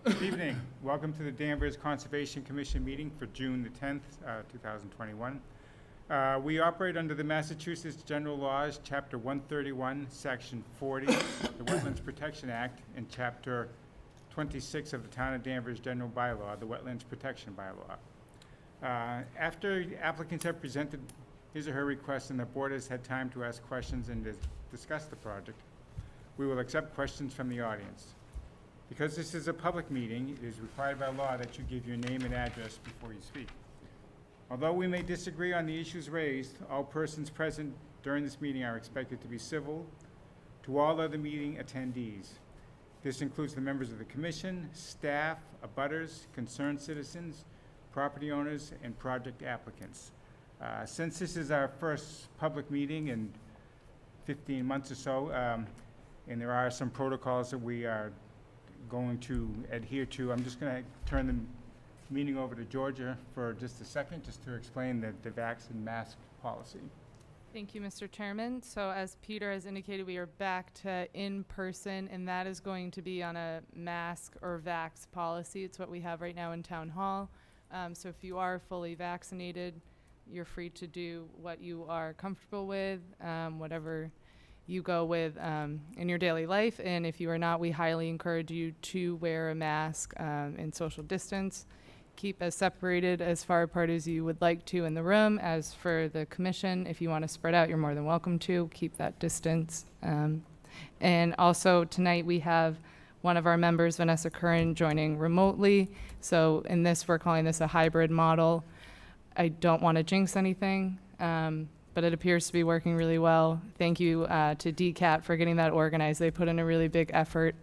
Good evening. Welcome to the Danvers Conservation Commission meeting for June the 10th, 2021. We operate under the Massachusetts General Laws, Chapter 131, Section 40, the Wetlands Protection Act, and Chapter 26 of the Town of Danvers General Bylaw, the Wetlands Protection Bylaw. After applicants have presented his or her request and the board has had time to ask questions and discuss the project, we will accept questions from the audience. Because this is a public meeting, it is required by law that you give your name and address before you speak. Although we may disagree on the issues raised, all persons present during this meeting are expected to be civil to all other meeting attendees. This includes the members of the commission, staff, abutters, concerned citizens, property owners, and project applicants. Since this is our first public meeting in 15 months or so, and there are some protocols that we are going to adhere to, I'm just going to turn the meeting over to Georgia for just a second, just to explain the vax and mask policy. Thank you, Mr. Chairman. So as Peter has indicated, we are back to in-person, and that is going to be on a mask or vax policy. It's what we have right now in Town Hall. So if you are fully vaccinated, you're free to do what you are comfortable with, whatever you go with in your daily life. And if you are not, we highly encourage you to wear a mask and social distance. Keep as separated as far apart as you would like to in the room. As for the commission, if you want to spread out, you're more than welcome to. Keep that distance. And also tonight we have one of our members, Vanessa Curran, joining remotely. So in this, we're calling this a hybrid model. I don't want to jinx anything, but it appears to be working really well. Thank you to DCAT for getting that organized. They put in a really big effort.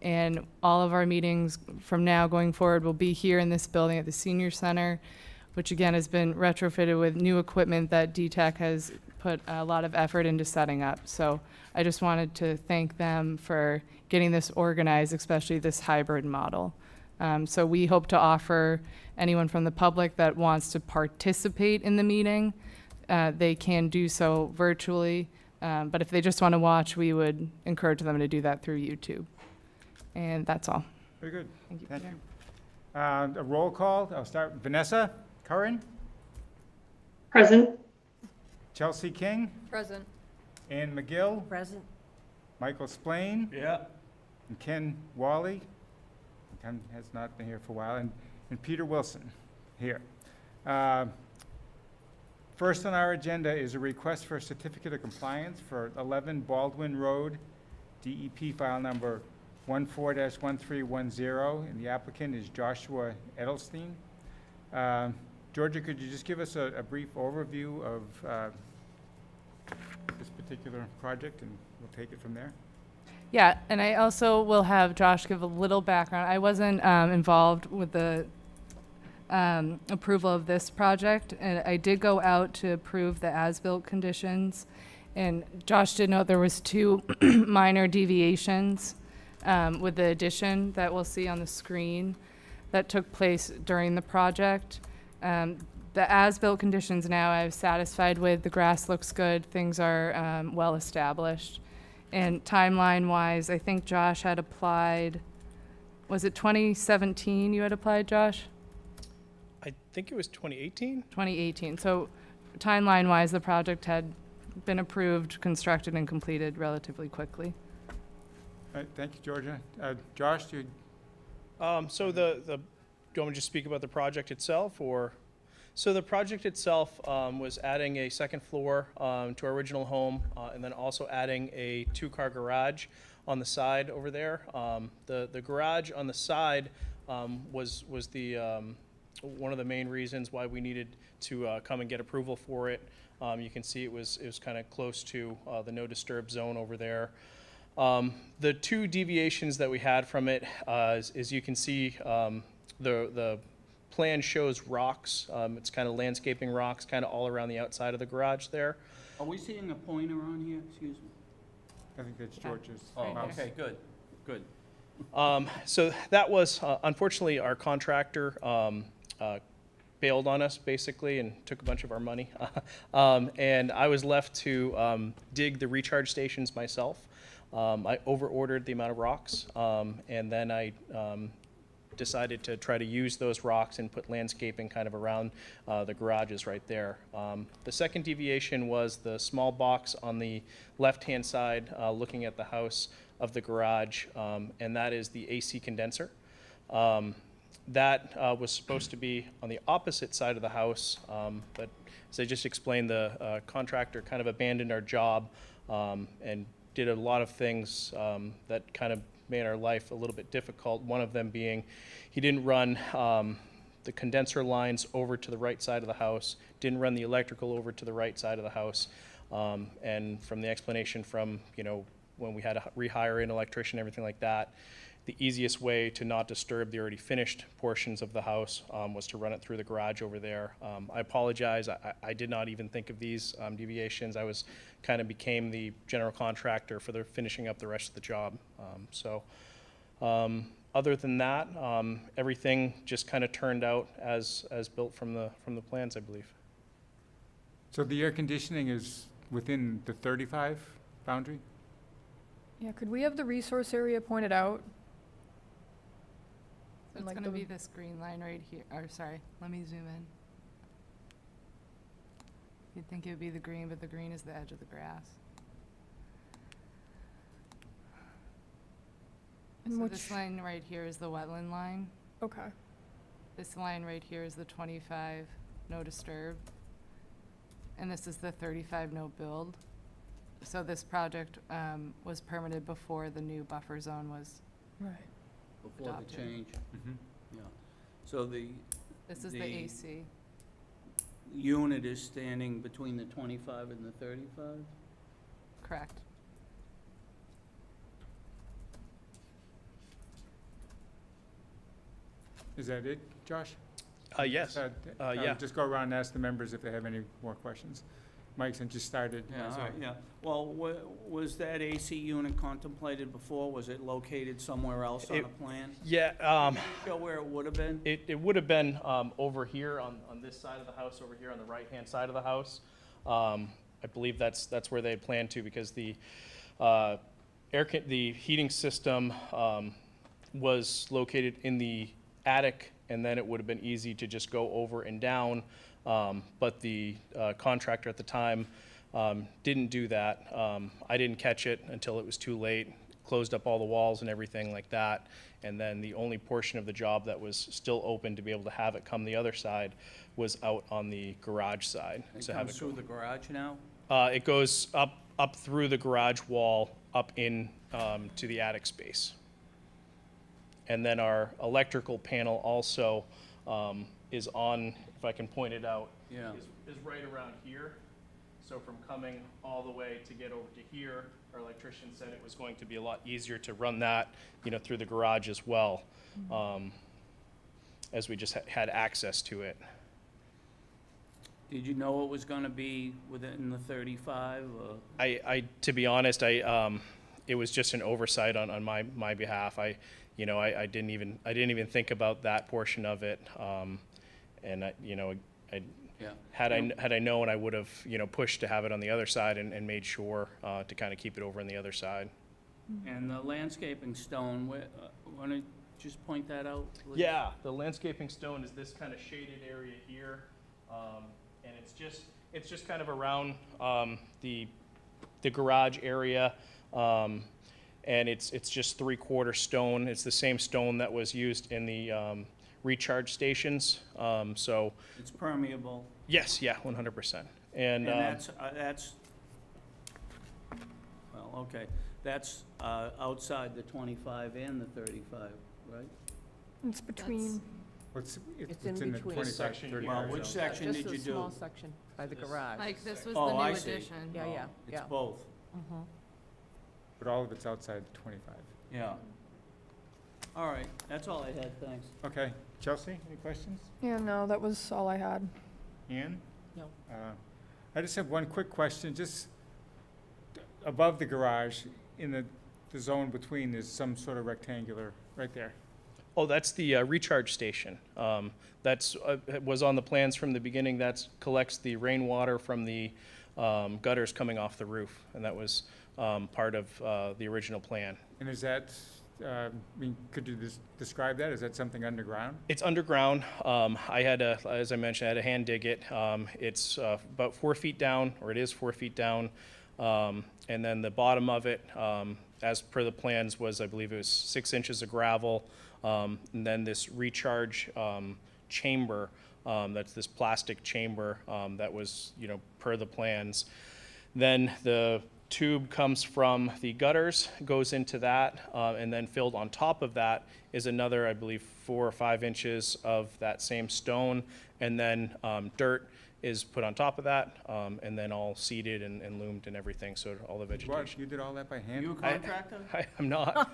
And all of our meetings from now going forward will be here in this building at the Senior Center, which again has been retrofitted with new equipment that DTEC has put a lot of effort into setting up. So I just wanted to thank them for getting this organized, especially this hybrid model. So we hope to offer anyone from the public that wants to participate in the meeting, they can do so virtually. But if they just want to watch, we would encourage them to do that through YouTube. And that's all. Very good. Thank you. Thank you. A roll call. I'll start. Vanessa Curran, Present. Chelsea King, Present. Ann McGill, Present. Michael Splain, Yeah. and Ken Wally. Ken has not been here for a while, and Peter Wilson here. First on our agenda is a request for a certificate of compliance for 11 Baldwin Road, DEP file number 14-1310, and the applicant is Joshua Edelstein. Georgia, could you just give us a brief overview of this particular project, and we'll take it from there? Yeah, and I also will have Josh give a little background. I wasn't involved with the approval of this project, and I did go out to approve the as-built conditions. And Josh did note there was 2 minor deviations with the addition that we'll see on the screen that took place during the project. The as-built conditions now I'm satisfied with. The grass looks good. Things are well established. And timeline-wise, I think Josh had applied, was it 2017 you had applied, Josh? I think it was 2018. 2018. So timeline-wise, the project had been approved, constructed, and completed relatively quickly. All right, thank you, Georgia. Josh, do you? So do you want me to just speak about the project itself, or? So the project itself was adding a second floor to our original home, and then also adding a 2-car garage on the side over there. The garage on the side was the one of the main reasons why we needed to come and get approval for it. You can see it was kind of close to the no disturb zone over there. The 2 deviations that we had from it, as you can see, the plan shows rocks. It's kind of landscaping rocks kind of all around the outside of the garage there. Are we seeing a pointer on here? Excuse me. I think that's George's. Oh, mouse. okay, good, good. So that was, unfortunately, our contractor bailed on us, basically, and took a bunch of our money. And I was left to dig the recharge stations myself. I over-ordered the amount of rocks, and then I decided to try to use those rocks and put landscaping kind of around the garages right there. The second deviation was the small box on the left-hand side, looking at the house of the garage, and that is the AC condenser. That was supposed to be on the opposite side of the house, but as I just explained, the contractor kind of abandoned our job and did a lot of things that kind of made our life a little bit difficult. One of them being he didn't run the condenser lines over to the right side of the house, didn't run the electrical over to the right side of the house. And from the explanation from, when we had to rehire an electrician, everything like that, the easiest way to not disturb the already finished portions of the house was to run it through the garage over there. I apologize, I did not even think of these deviations. I was kind of became the general contractor for the finishing up the rest of the job. Other than that, everything just kind of turned out as built from the plans, I believe. So the air conditioning is within the 35 boundary? Yeah, could we have the resource area pointed out? So And it's like gonna the- be this green line right here, or sorry, let me zoom in. You'd think it would be the green, but the green is the edge of the grass. And So which, this line right here is the wetland line. okay, This line right here is the 25 no disturb. And this is the 35 no build. So this project was permitted before the new buffer zone was, right. Before the Adopted. change, Mhm. yeah. So the this is the The- AC. unit is standing between the 25 and the 35? Correct. Is that it, Josh? Yes. Yeah. Just go around and ask the members if they have any more questions. Mike, since you started. Yeah, so- all right, yeah. Well, was that AC unit contemplated before? Was it located somewhere else on It- a plan? Yeah, Show where it would have been? it would have been over here on this side of the house, over here on the right-hand side of the house. I believe that's where they had planned to, because the the heating system was located in the attic, and then it would have been easy to just go over and down. But the contractor at the time didn't do that. I didn't catch it until it was too late, closed up all the walls and everything like that. And then the only portion of the job that was still open to be able to have it come the other side was out on the garage side. It to have comes it through the garage now? It goes up through the garage wall, up in to the attic space. And then our electrical panel also is on, if I can point it out, Yeah. is right around here. So from coming all the way to get over to here, our electrician said it was going to be a lot easier to run that, through the garage as well, as we just had access to it. Did you know it was gonna be within the 35, or? To be honest, it was just an oversight on my behalf. I didn't even think about that portion of it. And Yeah. had I known, I would have, pushed to have it on the other side and made sure to kind of keep it over on the other side. And the landscaping stone, wanna just point that out, please? Yeah, the landscaping stone is this kind of shaded area here, and it's just kind of around the garage area, and it's just 3/4 stone. It's the same stone that was used in the recharge stations. So It's permeable, yes, yeah, 100%. and that's, well, okay, that's outside the 25 and the 35, right? It's between, It's It's in in the between. 25, Section 30. here. Well, which section Just did you a small do? section by the This- garage. Like, this was Oh, the I new see. addition. Yeah, yeah, Oh, It's yeah. both, Mhm. But all of it's outside the 25. yeah. All right, that's all I had, thanks. Okay, Chelsea, any questions? yeah, no, that was all I had. Ann? No. I just have one quick question, just above the garage, in the zone between, there's some sort of rectangular, right there. Oh, that's the recharge station. That's was on the plans from the beginning. That collects the rainwater from the gutters coming off the roof, and that was part of the original plan. And is that I mean, could you describe that? Is that something underground? It's underground. I had to, as I mentioned, I had to hand dig it. It's about 4 feet down, or it is 4 feet down. And then the bottom of it, as per the plans, was, I believe it was 6 inches of gravel. And then this recharge chamber, that's this plastic chamber that was, per the plans. Then the tube comes from the gutters, goes into that, and then filled on top of that is another, I believe, 4 or 5 inches of that same stone, and then dirt is put on top of that, and then all seeded and loomed and everything, so all the What, vegetation. you did all that by hand? You a contractor? I'm not.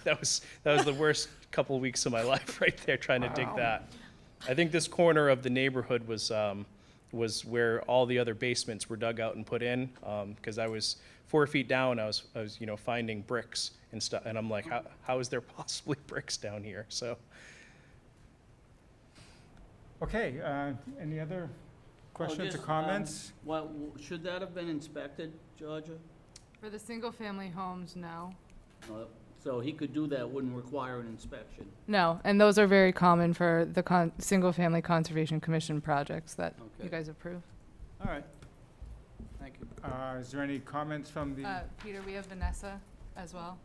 That was the worst couple of weeks of my life right there, trying to dig that. I think this corner of the neighborhood was where all the other basements were dug out and put in, because I was 4 feet down. I was finding bricks and stuff, and I'm like, how is there possibly bricks down here? So Okay, any other questions or just, comments? Well, should that have been inspected, Georgia? For the single-family homes, no. So he could do that, wouldn't require an inspection? No, and those are very common for the single-family Conservation Commission projects that you Okay. guys approve. All right. Thank you. Is there any comments from the, Peter, we have Vanessa as well.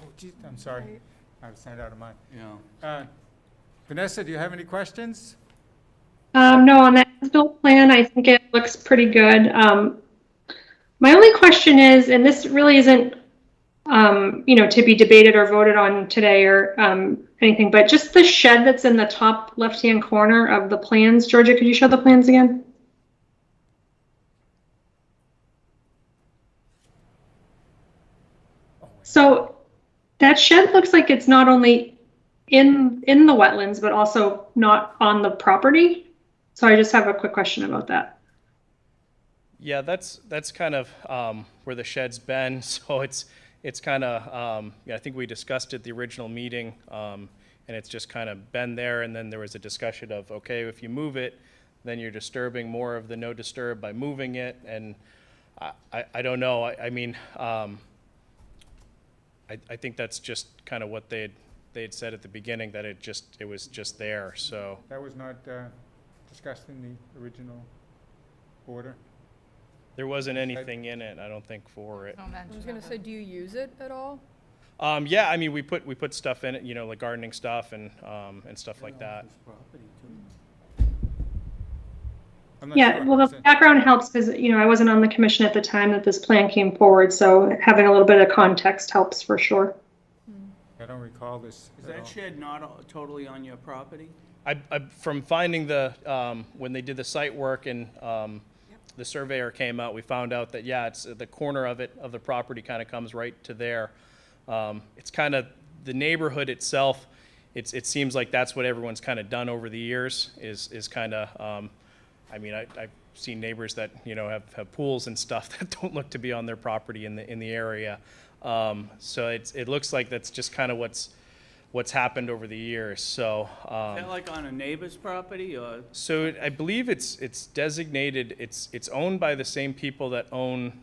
oh, geez, I'm sorry. I was signed out of mine. Yeah. Vanessa, do you have any questions? No, on that as-built plan, I think it looks pretty good. My only question is, and this really isn't, to be debated or voted on today or anything, but just the shed that's in the top left-hand corner of the plans. Georgia, could you show the plans again? So that shed looks like it's not only in the wetlands, but also not on the property. So I just have a quick question about that. yeah, that's kind of where the shed's been. So it's kind of, I think we discussed it at the original meeting, and it's just kind of been there. And then there was a discussion of, okay, if you move it, then you're disturbing more of the no disturb by moving it. And I don't know. I mean, I think that's just kind of what they had said at the beginning, that it was just there. So That was not discussed in the original order? there wasn't anything in it, I don't think, for it. No I mention was gonna of say, it. do you use it at all? Yeah, I mean, we put stuff in it, like gardening stuff and stuff like that. His property, too. I'm not Yeah, sure. well, the background helps because, I wasn't on the commission at the time that this plan came forward, so having a little bit of context helps for sure. I don't recall this Is at that all. shed not totally on your property? I from finding when they did the site work and the surveyor came out, we found out that, yeah, it's the corner of the property kind of comes right to there. It's kind of, the neighborhood itself, it seems like that's what everyone's kind of done over the years, is kind of, I mean, I've seen neighbors that, have pools and stuff that don't look to be on their property in the area. So it looks like that's just kind of what's happened over the years. So, Is that like on a neighbor's property, or? so I believe it's designated, it's owned by the same people that own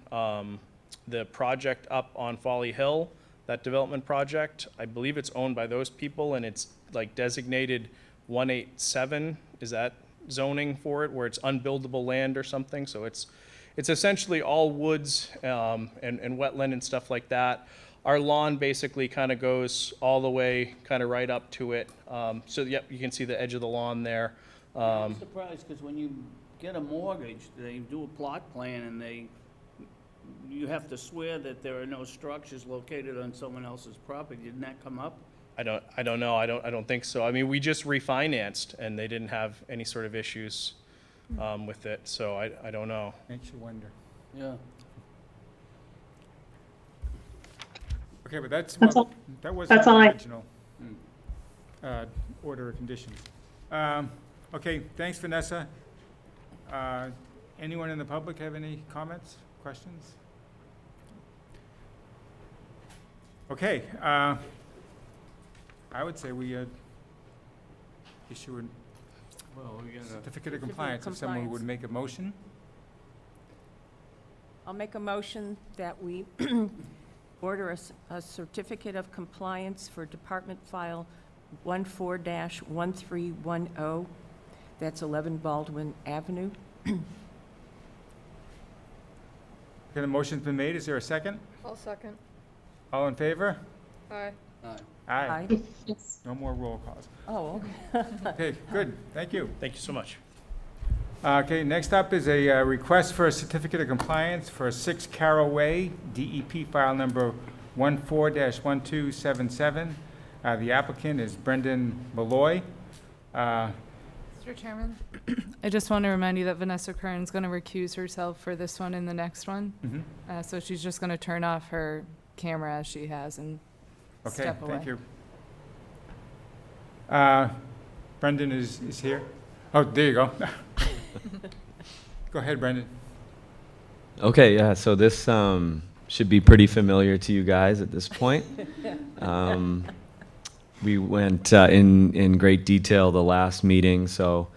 the project up on Folly Hill, that development project. I believe it's owned by those people, and it's like designated 187, is that zoning for it, where it's unbuildable land or something. So it's essentially all woods and wetland and stuff like that. Our lawn basically kind of goes all the way kind of right up to it. So, yep, you can see the edge of the lawn there. I'm surprised, because when you get a mortgage, they do a plot plan, and you have to swear that there are no structures located on someone else's property. Didn't that come up? I don't know. I don't think so. I mean, we just refinanced, and they didn't have any sort of issues with it. So I don't know. Makes you wonder. Yeah. Okay, but that all- was that's the all I- original order of conditions. Okay, thanks, Vanessa. Anyone in the public have any comments, questions? Okay, I would say we issue a Well, we got certificate of compliance if someone would make a motion. I'll make a motion that we order a certificate of compliance for Department File 14-1310. That's 11 Baldwin Avenue. Okay, the motion's been made. Is there a second? I'll second. All in favor? Aye. Aye. Yes. No more roll calls. Oh, okay. Okay, good. Thank you. Thank you so much. Okay, next up is a request for a certificate of compliance for 6 Carroll Way, DEP file number 14-1277. The applicant is Brendan Malloy. Mr. Chairman, I just want to remind you that Vanessa Kern's going to recuse herself for this one and the next one. Mhm. So she's just going to turn off her camera as she has and Okay, step away. thank you. Brendan is here. Oh, there you go. Go ahead, Brendan. Okay, yeah, so this should be pretty familiar to you guys at this point. We went in great detail the last meeting, so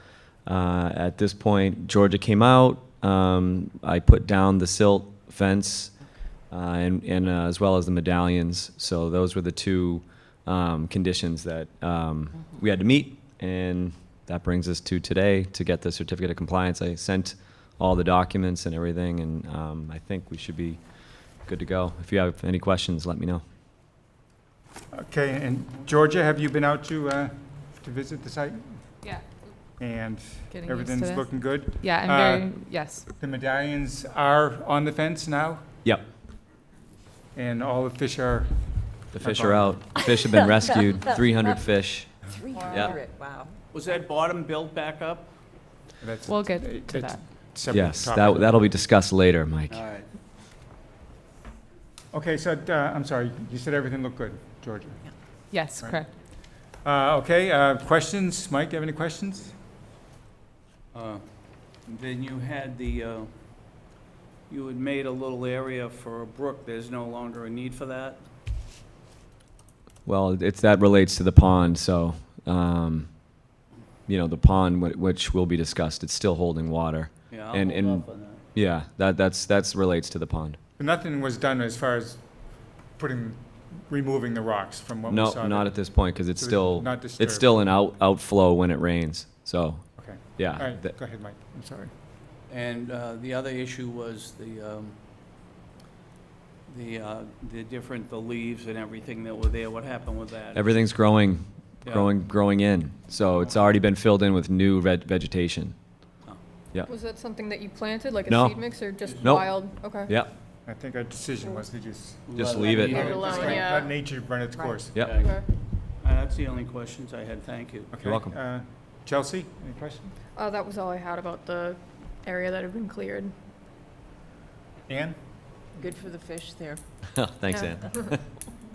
at this point, Georgia came out. I put down the silt fence and as well as the medallions. So those were the two conditions that we had to meet, and that brings us to today to get the certificate of compliance. I sent all the documents and everything, and I think we should be good to go. If you have any questions, let me know. Okay, and Georgia, have you been out to visit the site? Yeah. And Getting used to everything's this. looking good? Yeah, I'm very, yes. The medallions are on the fence now, Yep, and all the fish are, the fish are out. Fish have been rescued, 300 fish. 300, wow. Was that bottom built back up? that's. We'll get to that's that. separate Yes, topic. that'll be discussed later, Mike. All right. Okay, so, I'm sorry, you said everything looked good, Georgia? Yes, Right. correct. Okay, questions? Mike, you have any questions? Then you had you had made a little area for a brook. There's no longer a need for that? Well, that relates to the pond, so, the pond, which will be discussed, it's still holding water. Yeah, And- I'll and- hold off on that. Yeah, that's relates to the pond. But nothing was done as far as removing the rocks from what we No, saw? not there? at this point, because it's So still, not disturbed. it's still an outflow when it rains, so, Okay, yeah. all right, go ahead, Mike, I'm sorry. And the other issue was the leaves and everything that were there. What happened with that? Everything's growing, Yeah. growing in, so it's already been filled in with new vegetation. Was that something that you planted, like a No. seed mix, or just Nope. wild? Okay. Yep, I think our decision was to just. just leave it. Leave it alone, yeah. Let nature run its Right. course. Yep. Okay. That's the only questions I had. Thank you. Okay, welcome. Chelsea, any questions? That was all I had about the area that had been cleared. Ann? Good for the fish there. Thanks, Yeah.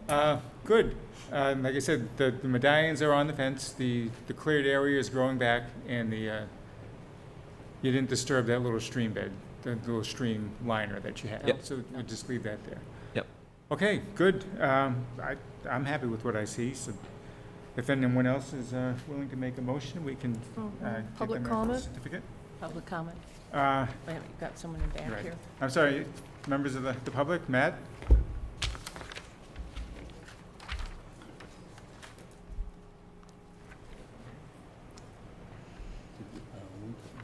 Ann. Good. Like I said, the medallions are on the fence, the cleared area is growing back, and you didn't disturb that little stream bed, the little stream liner that you had. Yep. So we'll just leave that there. Yep. Okay, good. I'm happy with what I see, so if anyone else is willing to make a motion, we can give Public them a comment? certificate. Public comment. Uh, Wait, you've got someone in back Right. here. I'm sorry, members of the public, Matt?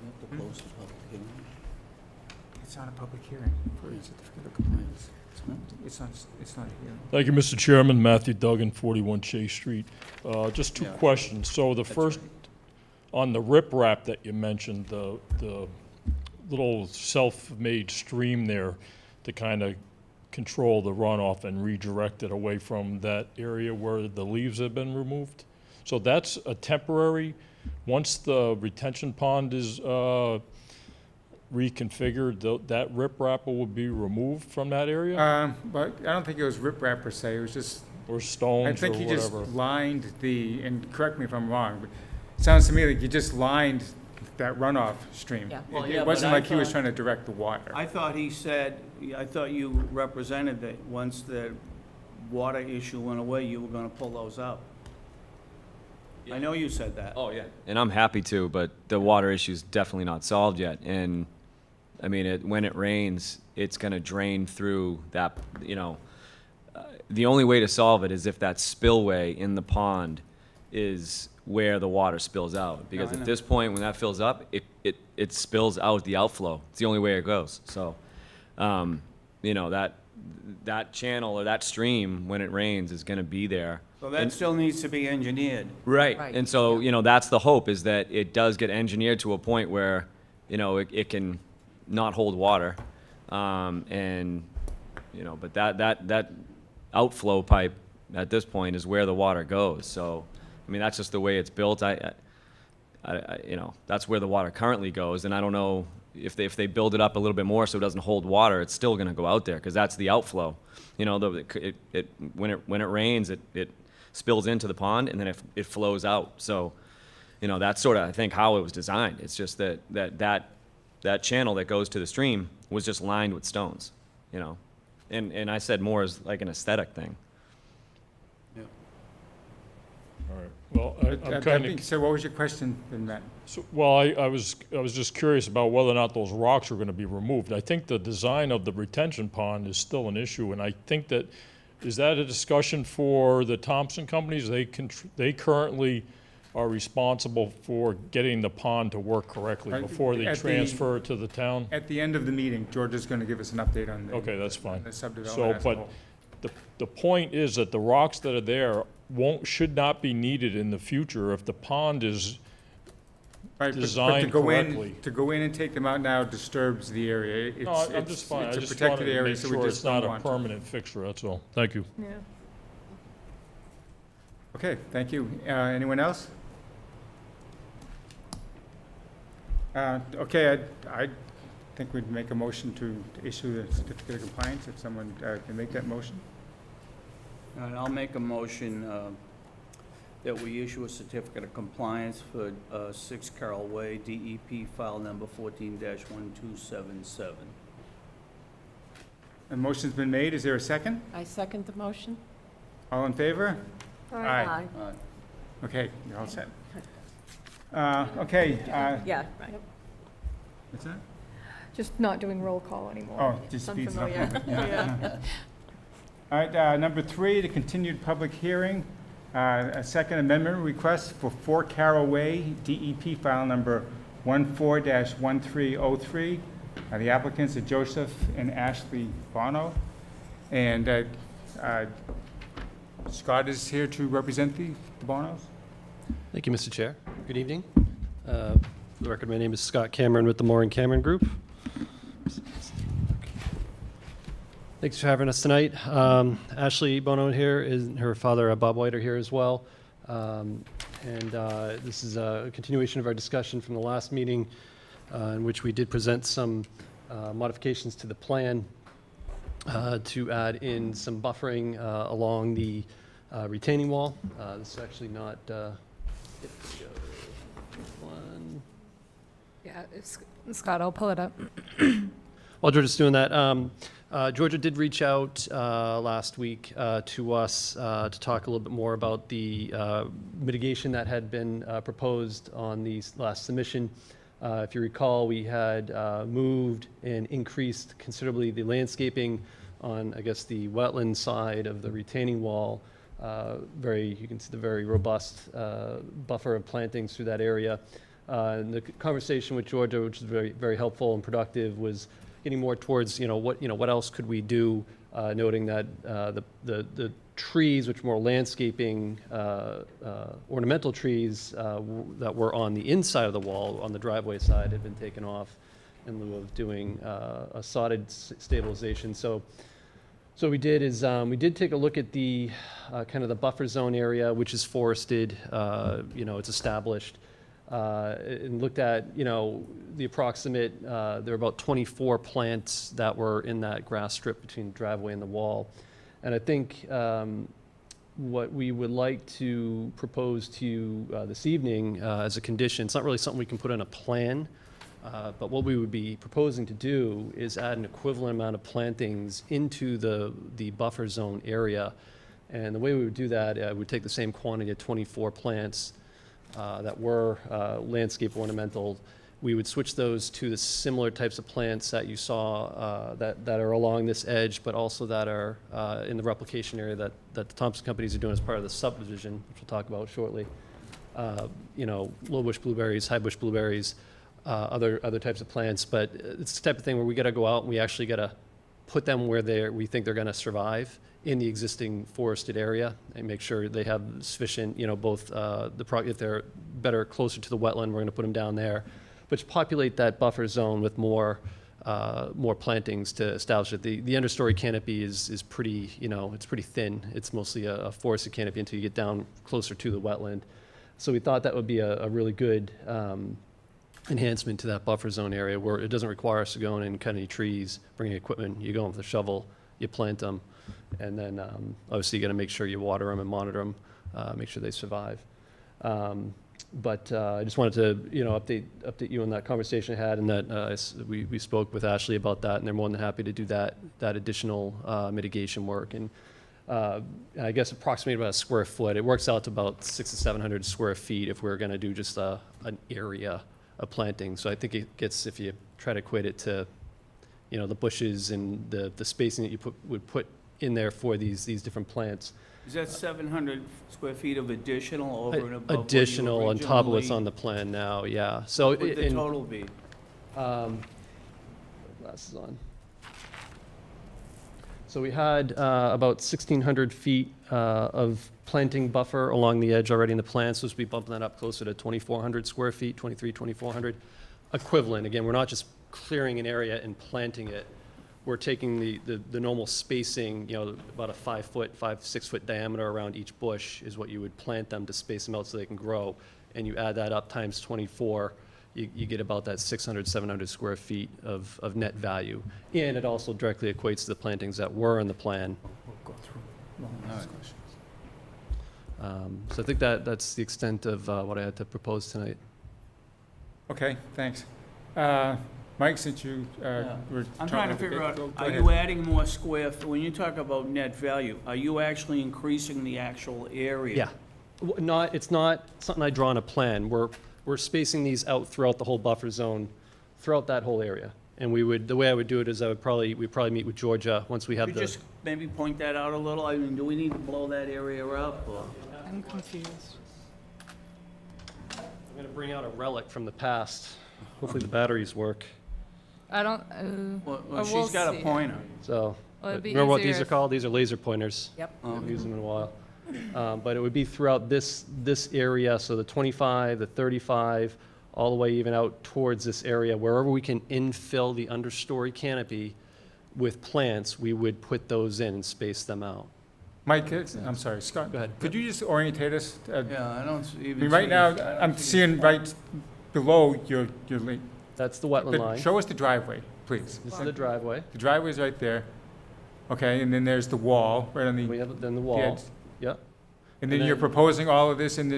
We have to post a public hearing. It's not a public hearing for a certificate of compliance. It's not a hearing. Thank you, Mr. Chairman. Matthew Duggan, 41 Chase Street. Just two Yeah. questions. So the first, on the riprap that you mentioned, the little self-made stream there to kind of control the runoff and redirect it away from that area where the leaves have been removed. So that's a temporary, once the retention pond is reconfigured, that riprap will be removed from that area? But I don't think it was riprap per se, it was just, Or I stones or think he just whatever? lined and correct me if I'm wrong, but it sounds to me like he just lined that runoff stream. Yeah. Well, It- yeah, It but wasn't I like he was thought- trying to direct the water. I thought you represented that once the water issue went away, you were gonna pull those out. I know you said that. Oh, yeah. And I'm happy to, but the water issue's definitely not solved yet. And, I mean, when it rains, it's gonna drain through that, the only way to solve it is if that spillway in the pond is where the water spills out. Because I know. at this point, when that fills up, it spills out the outflow. It's the only way it goes. So, you know, that channel or that stream, when it rains, is gonna be there. So that still needs to be engineered. Right. Right, And so, yeah. you know, that's the hope, is that it does get engineered to a point where, you know, it can not hold water. And, you know, but that outflow pipe at this point is where the water goes. So, I mean, that's just the way it's built. I you know, that's where the water currently goes. And I don't know if they build it up a little bit more so it doesn't hold water, it's still gonna go out there, because that's the outflow. You know, when it rains, it spills into the pond, and then it flows out. So, you know, that's sort of, I think, how it was designed. It's just that channel that goes to the stream was just lined with stones, you know? And I said more as like an aesthetic thing. All right. Well, I'm I kind think, of, so what was your question then, Matt? well, I was just curious about whether or not those rocks are going to be removed. I think the design of the retention pond is still an issue, and I think that, is that a discussion for the Thompson companies? They currently are responsible for getting the pond to work correctly Right, before they at the- transfer it to the town? At the end of the meeting, George is gonna give us an update on the. Okay, that's fine. The subdevelopment So, as a but whole. the point is that the rocks that are there should not be needed in the future if the pond is, Right, but to designed go in- correctly. To go in and take them out now disturbs the area. no, I'm just fine. I It's a just wanted protected to area, make so we sure just it's don't not a want to. permanent fixture, that's all. Thank you. Yeah. Okay, thank you. Anyone else? Okay, I think we'd make a motion to issue the certificate of compliance, if someone can make that motion. All right, I'll make a motion that we issue a certificate of compliance for 6 Carroll Way, DEP file number 14-1277. A motion's been made. Is there a second? I second the motion. All in favor? Aye. All right. Okay, you're all set. Okay, Yeah, right. what's that? Just not doing roll call anymore. Oh, just It's speeds it up. a unfamiliar. little bit. Yeah. All right, number 3, the continued public hearing, a second amendment request for 4 Carroll Way, DEP file number 14-1303. The applicants are Joseph and Ashley Bono. And Scott is here to represent the Bonos. Thank you, Mr. Chair. Good evening. For the record, my name is Scott Cameron with the Moore and Cameron Group. Thanks for having us tonight. Ashley Bono here, and her father, Bob White, are here as well. This is a continuation of our discussion from the last meeting, in which we did present some modifications to the plan to add in some buffering along the retaining wall. This is actually not, one. Yeah, Scott, I'll pull it up. While Georgia's doing that, Georgia did reach out last week to us to talk a little bit more about the mitigation that had been proposed on the last submission. If you recall, we had moved and increased considerably the landscaping on, I guess, the wetland side of the retaining wall. You can see the very robust buffer of plantings through that area. And the conversation with Georgia, which was very, very helpful and productive, was getting more towards, what else could we do, noting that the trees, which were more landscaping, ornamental trees that were on the inside of the wall, on the driveway side, had been taken off in lieu of doing a sodded stabilization. So what we did is we did take a look at the kind of the buffer zone area, which is forested, it's established, and looked at, the approximate, there were about 24 plants that were in that grass strip between the driveway and the wall. And I think what we would like to propose to you this evening as a condition, it's not really something we can put in a plan, but what we would be proposing to do is add an equivalent amount of plantings into the buffer zone area. And the way we would do that, we would take the same quantity of 24 plants that were landscape ornamental, we would switch those to the similar types of plants that you saw that are along this edge, but also that are in the replication area that the Thompson companies are doing as part of the subdivision, which we'll talk about shortly. Low bush blueberries, high bush blueberries, other types of plants. But it's the type of thing where we got to go out and we actually got to put them where we think they're going to survive in the existing forested area and make sure they have sufficient, both if they're better closer to the wetland, we're going to put them down there. But to populate that buffer zone with more plantings to establish it. The understory canopy is pretty, it's pretty thin. It's mostly a forested canopy until you get down closer to the wetland. So we thought that would be a really good enhancement to that buffer zone area where it doesn't require us to go in and cut any trees, bring equipment. You go in with a shovel, you plant them, and then obviously you got to make sure you water them and monitor them, make sure they survive. But I just wanted to, update you on that conversation I had, and that we spoke with Ashley about that, and they're more than happy to do that additional mitigation work. And I guess approximately about a square foot. It works out to about 600 to 700 square feet if we're going to do just an area of planting. So I think it gets, if you try to equate it to, the bushes and the spacing that you would put in there for these different plants. Is that 700 square feet of additional over and above what you Additional on top of what's originally- on the plan now, yeah. So What would the in- total be? Glasses on. So we had about 1,600 feet of planting buffer along the edge already in the plan, so we'll be bumping that up closer to 2,400 square feet, 2,400 equivalent. Again, we're not just clearing an area and planting it. We're taking the normal spacing, about a 6 foot diameter around each bush is what you would plant them to space them out so they can grow. And you add that up times 24, you get about that 600, 700 square feet of net value. And it also directly equates to the plantings that were in the plan. So I think that's the extent of what I had to propose tonight. Okay, thanks. Mike, since you Yeah. were I'm trying to okay, figure out, go are ahead. you adding more when you talk about net value, are you actually increasing the actual area? Yeah. It's not something I draw on a plan. We're spacing these out throughout the whole buffer zone, throughout that whole area. And the way I would do it is we'd probably meet with Georgia once we have Could you just maybe point that out a little? I mean, do we need to blow that area up, or? I'm confused. I'm gonna bring out a relic from the past. Hopefully the batteries work. I don't, Well, we'll she's got see. a pointer. So, Well, it'd be remember what easier these are if- called? These are laser pointers. Yep. I haven't used them in a while. But it would be throughout this area, so the 25, the 35, all the way even out towards this area. Wherever we can infill the understory canopy with plants, we would put those in and space them out. Mike, I'm sorry, Scott. Go ahead. Could you just orientate us? Yeah, I don't I even. mean, right see now, this. I'm seeing right below your link. That's the wetland line. Show us the driveway, please. This is the driveway. The driveway's right there. Okay, and then there's the wall, right on We the have then the the wall. edge. Yep. And then And you're then- proposing all of this in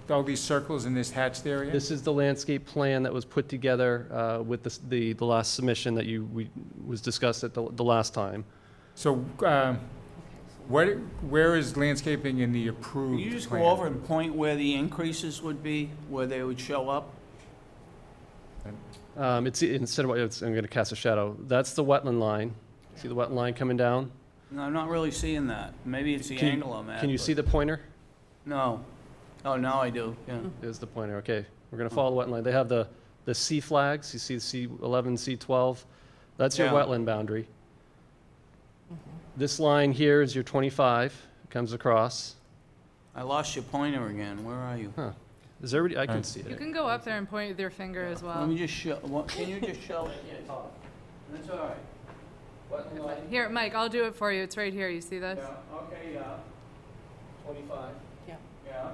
all these circles in this hatched area? This is the landscape plan that was put together with the last submission that was discussed at the last time. So, where is landscaping in the approved Can you just plan? go over and point where the increases would be, where they would show up? It's instead of I'm going to cast a shadow. That's the wetland line. See the wetland line coming down? No, I'm not really seeing that. Maybe it's the Can you- angle I'm at. Can you but- see the pointer? No. Oh, now I do, yeah. There's the pointer. Okay, we're going to follow the wetland line. They have the C flags. You see the C11, C12. That's your Yeah. wetland boundary. This line here is your 25. It comes across. I lost your pointer again. Where are you? Is everybody? I can Alright. see You it. can go up there and point with your finger as Let well. me just show, can you just show it? That's all right. Wetland line. Here, Mike, I'll do it for you. It's right here. You see this? Yeah, okay, yeah, 25. Yeah. yeah.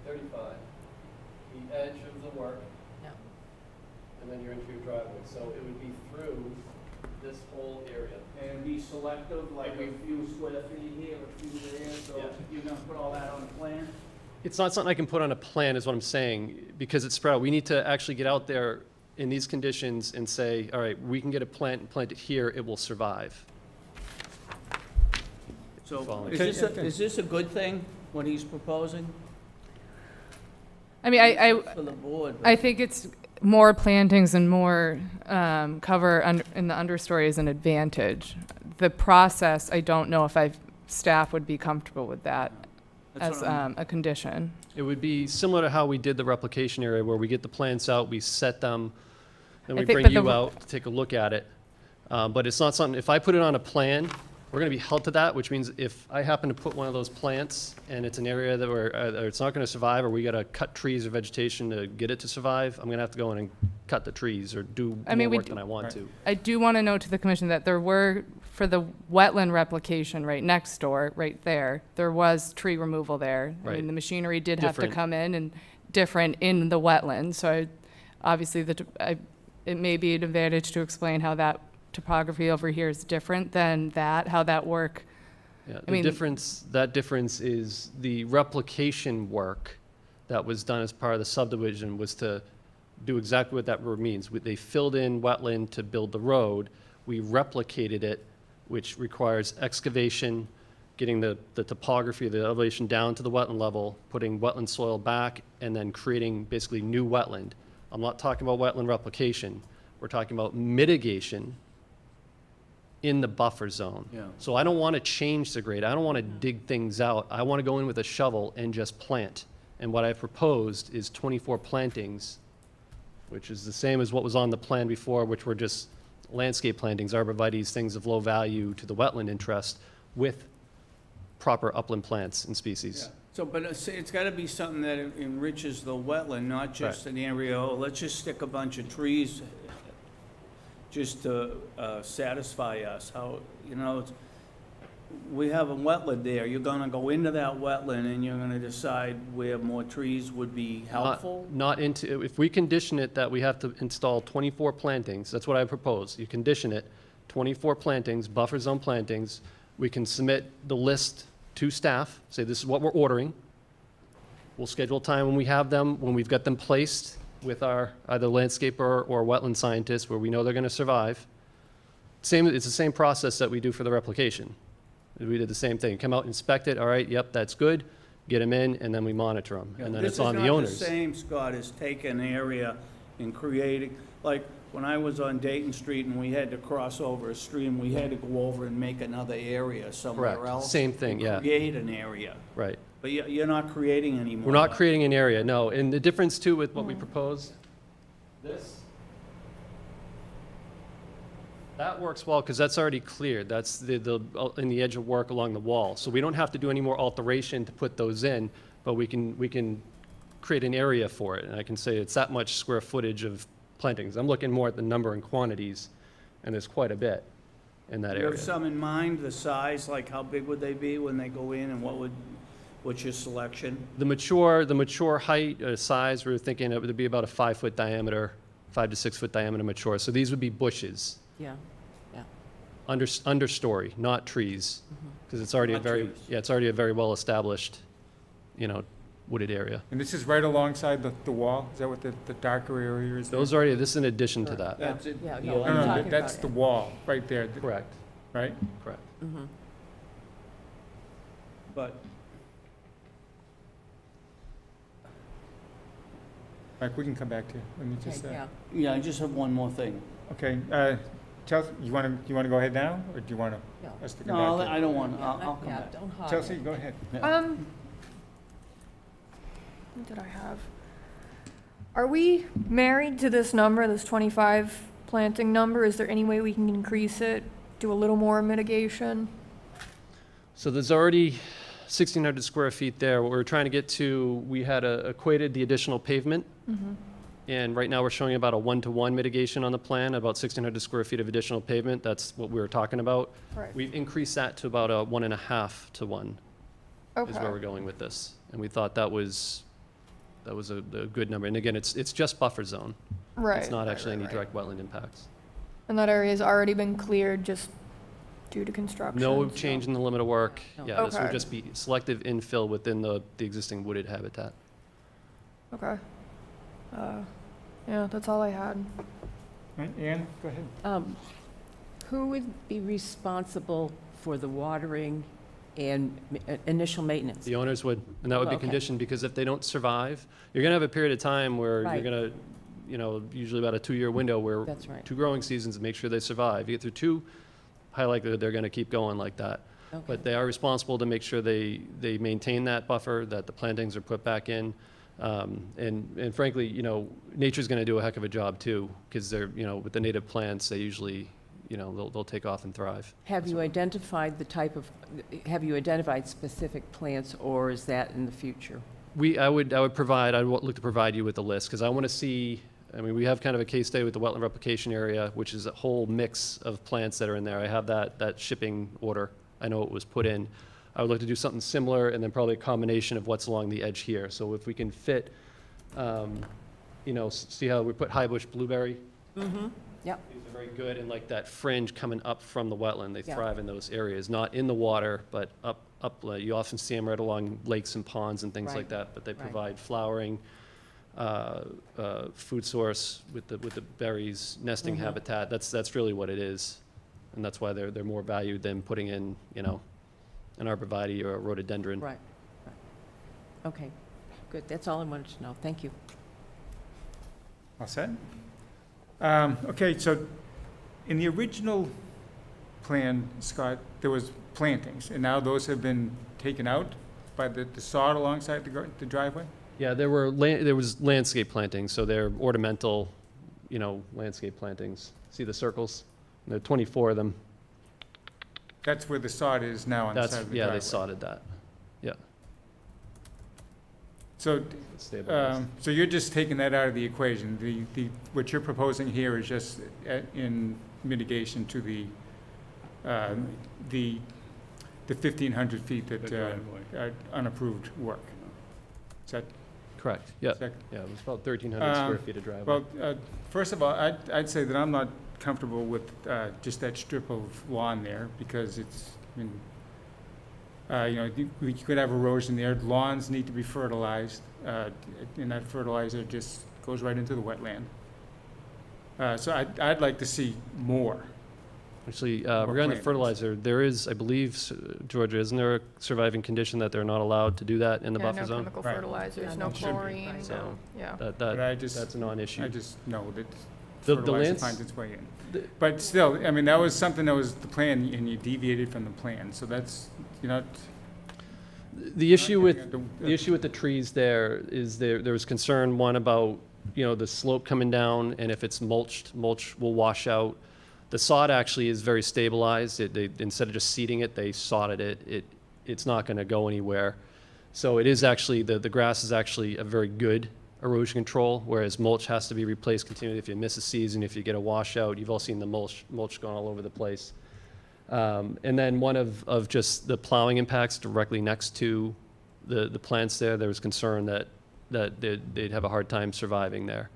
35. The edge of the work. Yeah. And then you're into your driveway. So it would be through this whole area. And be selective, like a few square feet here, a few there, so Yeah. you're gonna put all that on the plan? It's not something I can put on a plan, is what I'm saying, because it's spread out. We need to actually get out there in these conditions and say, all right, we can get a plant and plant it here, it will survive. So Following. is this a good thing, what he's proposing? I mean, I For the board, I think it's more plantings and more cover in the understory is an advantage. The process, I don't know if staff would be comfortable with that That's as what I'm- a condition. It would be similar to how we did the replication area, where we get the plants out, we set them, then I we think- bring but you the- out to take a look at it. But it's not something, if I put it on a plan, we're gonna be held to that, which means if I happen to put one of those plants and it's an area that where either it's not gonna survive, or we gotta cut trees or vegetation to get it to survive, I'm gonna have to go in and cut the trees or do I mean, more we work than I want to. I do want to note to the commission that there were, for the wetland replication right next door, right there, there was tree removal there. I Right. mean, the machinery did have to Different. come in and different in the wetland, so obviously it may be an advantage to explain how that topography over here is different than that, how that work. Yeah, I mean- that difference is the replication work that was done as part of the subdivision was to do exactly what that word means. They filled in wetland to build the road. We replicated it, which requires excavation, getting the topography, the elevation down to the wetland level, putting wetland soil back, and then creating basically new wetland. I'm not talking about wetland replication. We're talking about mitigation in the buffer zone. Yeah. So I don't want to change the grade. I don't want to dig things out. I want to go in with a shovel and just plant. And what I proposed is 24 plantings, which is the same as what was on the plan before, which were just landscape plantings, arborvitaes, things of low value to the wetland interest, with proper upland plants and species. So, but it's gotta be something that enriches the wetland, not just an area, oh, let's just stick a bunch of trees just to satisfy us. How, you know, we have a wetland there, you're gonna go into that wetland and you're gonna decide where more trees would be helpful? Not into, if we condition it that we have to install 24 plantings, that's what I propose. You condition it, 24 plantings, buffer zone plantings. We can submit the list to staff, say this is what we're ordering. We'll schedule time when we have them, when we've got them placed with our either landscaper or wetland scientist where we know they're gonna survive. It's the same process that we do for the replication. We did the same thing. Come out, inspect it, all right, yep, that's good. Get them in, and then we monitor them. And then it's on the owners. This is not the same, Scott, as taking an area and creating, like, when I was on Dayton Street and we had to cross over a stream, we had to go over and make another area somewhere Correct. else. Same thing, and yeah. Create an area. Right. But you're not creating any more. We're not creating an area, no. And the difference too with what we proposed, this, that works well because that's already cleared. That's in the edge of work along the wall. So we don't have to do any more alteration to put those in, but we can create an area for it. And I can say it's that much square footage of plantings. I'm looking more at the number and quantities, and there's quite a bit in that Do you area. have some in mind, the size, like how big would they be when they go in and what's your selection? The mature height, size, we're thinking it would be about a 5 foot diameter, 5 to 6 foot diameter mature. So these would be bushes, Yeah. understory, not trees, because it's already Not trees. it's already a very well established, wooded area. And this is right alongside the wall? Is that what the darker area is? Those already, this is in addition to that. That's it. Yeah, Yeah, no, No, I'm no, talking that's about the it. wall, right there, Correct, right? correct. But Mike, we can come back to you. Let me just, Okay, yeah. yeah, I just have one more thing. okay, Chelsea, you want to go ahead now, or do you want Yeah. us to come No, back? I don't want, Yeah, I'll come yeah, back. don't hide. Chelsea, go ahead. What did I have? Are we married to this number, this 25 planting number? Is there any way we can increase it, do a little more mitigation? So there's already 1,600 square feet there. What we're trying to get to, we had equated the additional pavement. And right now, we're showing about a 1-to-1 mitigation on the plan, about 1,600 square feet of additional pavement. That's what we were talking about. Right. We've increased that to about a 1.5 to 1 is where we're Okay, going with this. And we thought that was a good number. And again, it's just buffer zone. right. It's not right, actually right, any right. direct wetland impacts. And that area's already been cleared just due to construction? No so- change in the limit of work. No. Yeah, this would Okay. just be selective infill within the existing wooded habitat. Okay. Yeah, that's all I had. Right, Ann, go ahead. Who would be responsible for the watering and initial maintenance? The owners would, and that would be Okay. conditioned, because if they don't survive, you're gonna have a period of time where you're Right. gonna usually about a 2-year window where That's right. 2 growing seasons and make sure they survive. You get through 2, high likelihood they're going to keep going like that. Okay. But they are responsible to make sure they maintain that buffer, that the plantings are put back in. And frankly, nature's going to do a heck of a job too, because they're, with the native plants, they usually, they'll take off and thrive. Have you identified have you identified specific plants, or is that in the future? I would look to provide you with a list, because I want to see, we have kind of a case study with the wetland replication area, which is a whole mix of plants that are in there. I have that shipping order. I know it was put in. I would look to do something similar, and then probably a combination of what's along the edge here. So if we can fit, see how we put high bush blueberry? Mm-hmm. Yep. These are very good, and like that fringe coming up from the wetland, they Yeah. thrive in those areas, not in the water, but up. You often see them right along lakes and ponds and things Right. like that, but they Right. provide flowering, food source with the berries, nesting Mhm. habitat. That's really what it is, and that's why they're more valued than putting in, an arborvitae or a rhododendron. Right. Okay, good. That's all I wanted to know. Thank you. All set? Okay, so in the original plan, Scott, there was plantings, and now those have been taken out by the sod alongside the driveway? Yeah, there was landscape plantings, so they're ornamental, landscape plantings. See the circles? There are 24 of them. That's where the sod is now on the side of the Yeah, driveway? they sodded that. Yeah. So, It's stabilized. so you're just taking that out of the equation? What you're proposing here is just in mitigation to the 1,500 feet The that driveway. unapproved work? Is that Correct, yeah. is that Yeah, it was about 1,300 square feet of driveway. Well, first of all, I'd say that I'm not comfortable with just that strip of lawn there, because it's, you could have erosion there. Lawns need to be fertilized, and that fertilizer just goes right into the wetland. So I'd like to see more. Actually, regarding the plantings. fertilizer, there is, I believe, Georgia, isn't there a surviving condition that they're not allowed to do that in the Yeah, buffer no zone? chemical Right. fertilizers, Yeah, no no should be. chlorine, Right. no, yeah. That, But that's a non-issue. I just know that The fertilizer lands- finds its way in. the- But still, that was something that was the plan, and you deviated from the plan, so that's, The issue with, getting at the issue with the trees there is there was concern, one, about, the slope coming down, and if it's mulch will wash out. The sod actually is very stabilized. Instead of just seeding it, they sodded it. It's not gonna go anywhere. So it is actually, the grass is actually a very good erosion control, whereas mulch has to be replaced continually if you miss a season, if you get a washout. You've all seen the mulch going all over the place. And then one of just the plowing impacts directly next to the plants there was concern that they'd have a hard time surviving there.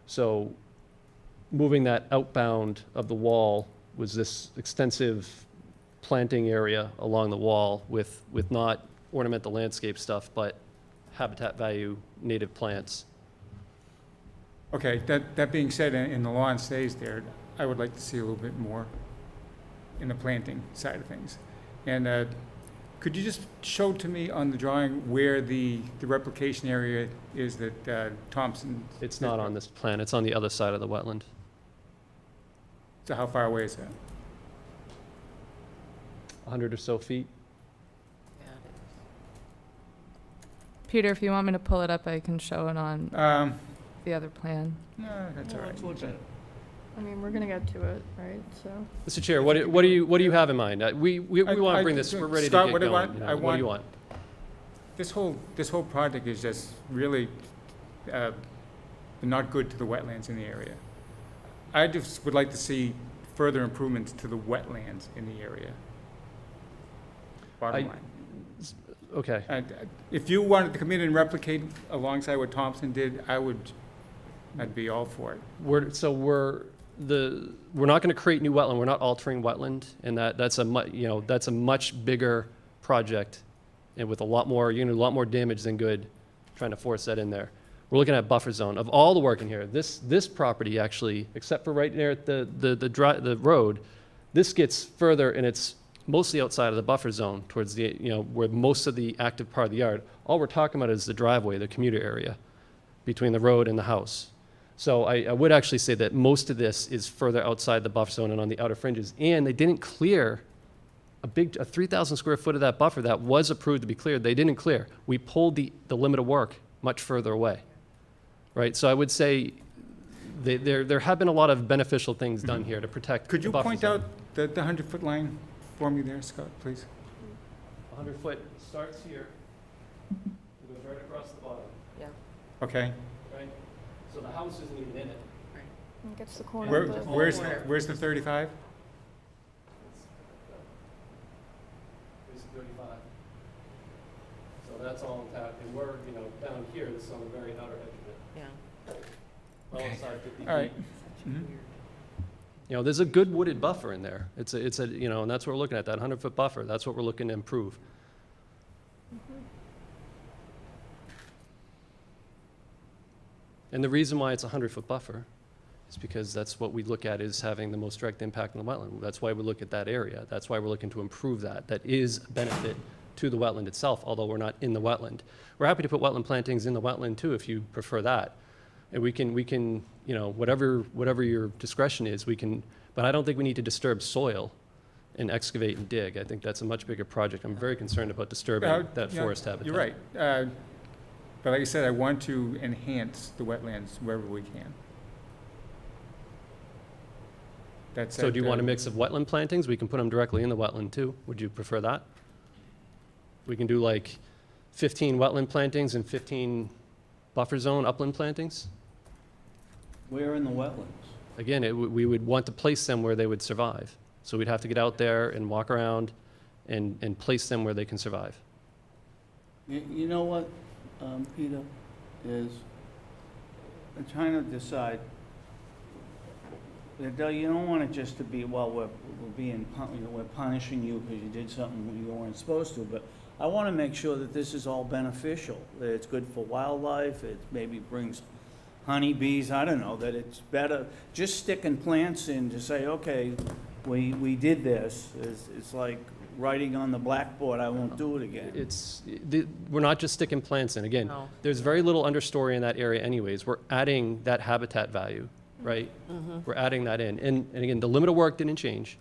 So moving that outbound of the wall was this extensive planting area along the wall with not ornamental landscape stuff, but habitat value native plants. Okay, that being said, and the lawn stays there, I would like to see a little bit more in the planting side of things. And could you just show to me on the drawing where the replication area is that Thompson? It's not on this plan, it's on the other side of the wetland. So how far away is that? 100 or so feet. Peter, if you want me to pull it up, I can show it on the other plan. No, that's all right. Let's look at it. I mean, we're gonna get to it, right, so. Mr. Chair, what do you have in mind? We want to bring this, we're ready to Scott, get what do going. I want? you know. I What do you want? This whole project is just really not good to the wetlands in the area. I just would like to see further improvements to the wetlands in the area. Bottom I- line. Okay. And if you wanted to come in and replicate alongside what Thompson did, I'd be all for it. We're not going to create new wetland. We're not altering wetland, and that's a much bigger project, and with a lot more damage than good, trying to force that in there. We're looking at buffer zone. Of all the work in here, this property actually, except for right there at the road, this gets further, and it's mostly outside of the buffer zone towards the, where most of the active part of the yard. All we're talking about is the driveway, the commuter area between the road and the house. So I would actually say that most of this is further outside the buffer zone and on the outer fringes. And they didn't clear a 3,000 square foot of that buffer that was approved to be cleared. They didn't clear. We pulled the limit of work much further away, right? So I would say there have been a lot of beneficial things done here to protect Could the you buffer point zone. out the 100-foot line for me there, Scott, please? 100 foot starts here, it goes right across the bottom, Okay. right? So the house isn't even in it. Gets the corner Where, of the. where's the 35? It's 35. So that's all intact, and we're, down here, this is on the very outer edge of it. Yeah. Well inside 50 feet. All right. Mhm. There's a good wooded buffer in there. It's a, and that's what we're looking at, that 100-foot buffer. That's what we're looking to improve. And the reason why it's a 100-foot buffer is because that's what we look at as having the most direct impact on the wetland. That's why we look at that area. That's why we're looking to improve that. That is a benefit to the wetland itself, although we're not in the wetland. We're happy to put wetland plantings in the wetland too, if you prefer that. And we can, whatever your discretion is, but I don't think we need to disturb soil and excavate and dig. I think that's a much bigger project. I'm very concerned about disturbing that Yeah, forest habitat. You're right. But like I said, I want to enhance the wetlands wherever we can. That's So do you want a mix of wetland plantings? We can put them directly in the wetland too. Would you prefer that? We can do like 15 wetland plantings and 15 buffer zone upland plantings. Where in the wetlands? Again, we would want to place them where they would survive. So we'd have to get out there and walk around and place them where they can survive. You know what, Peter, is, I'm trying to decide, that you don't want it just to be, well, we're punishing you because you did something you weren't supposed to, but I want to make sure that this is all beneficial, that it's good for wildlife, it maybe brings honeybees, I don't know, that it's better, just sticking plants in to say, okay, we did this, it's like writing on the blackboard, I won't do it again. We're not just sticking plants in. Again, No. there's very little understory in that area anyways. We're adding that habitat value, right? We're adding that in. And again, the limit of work didn't change.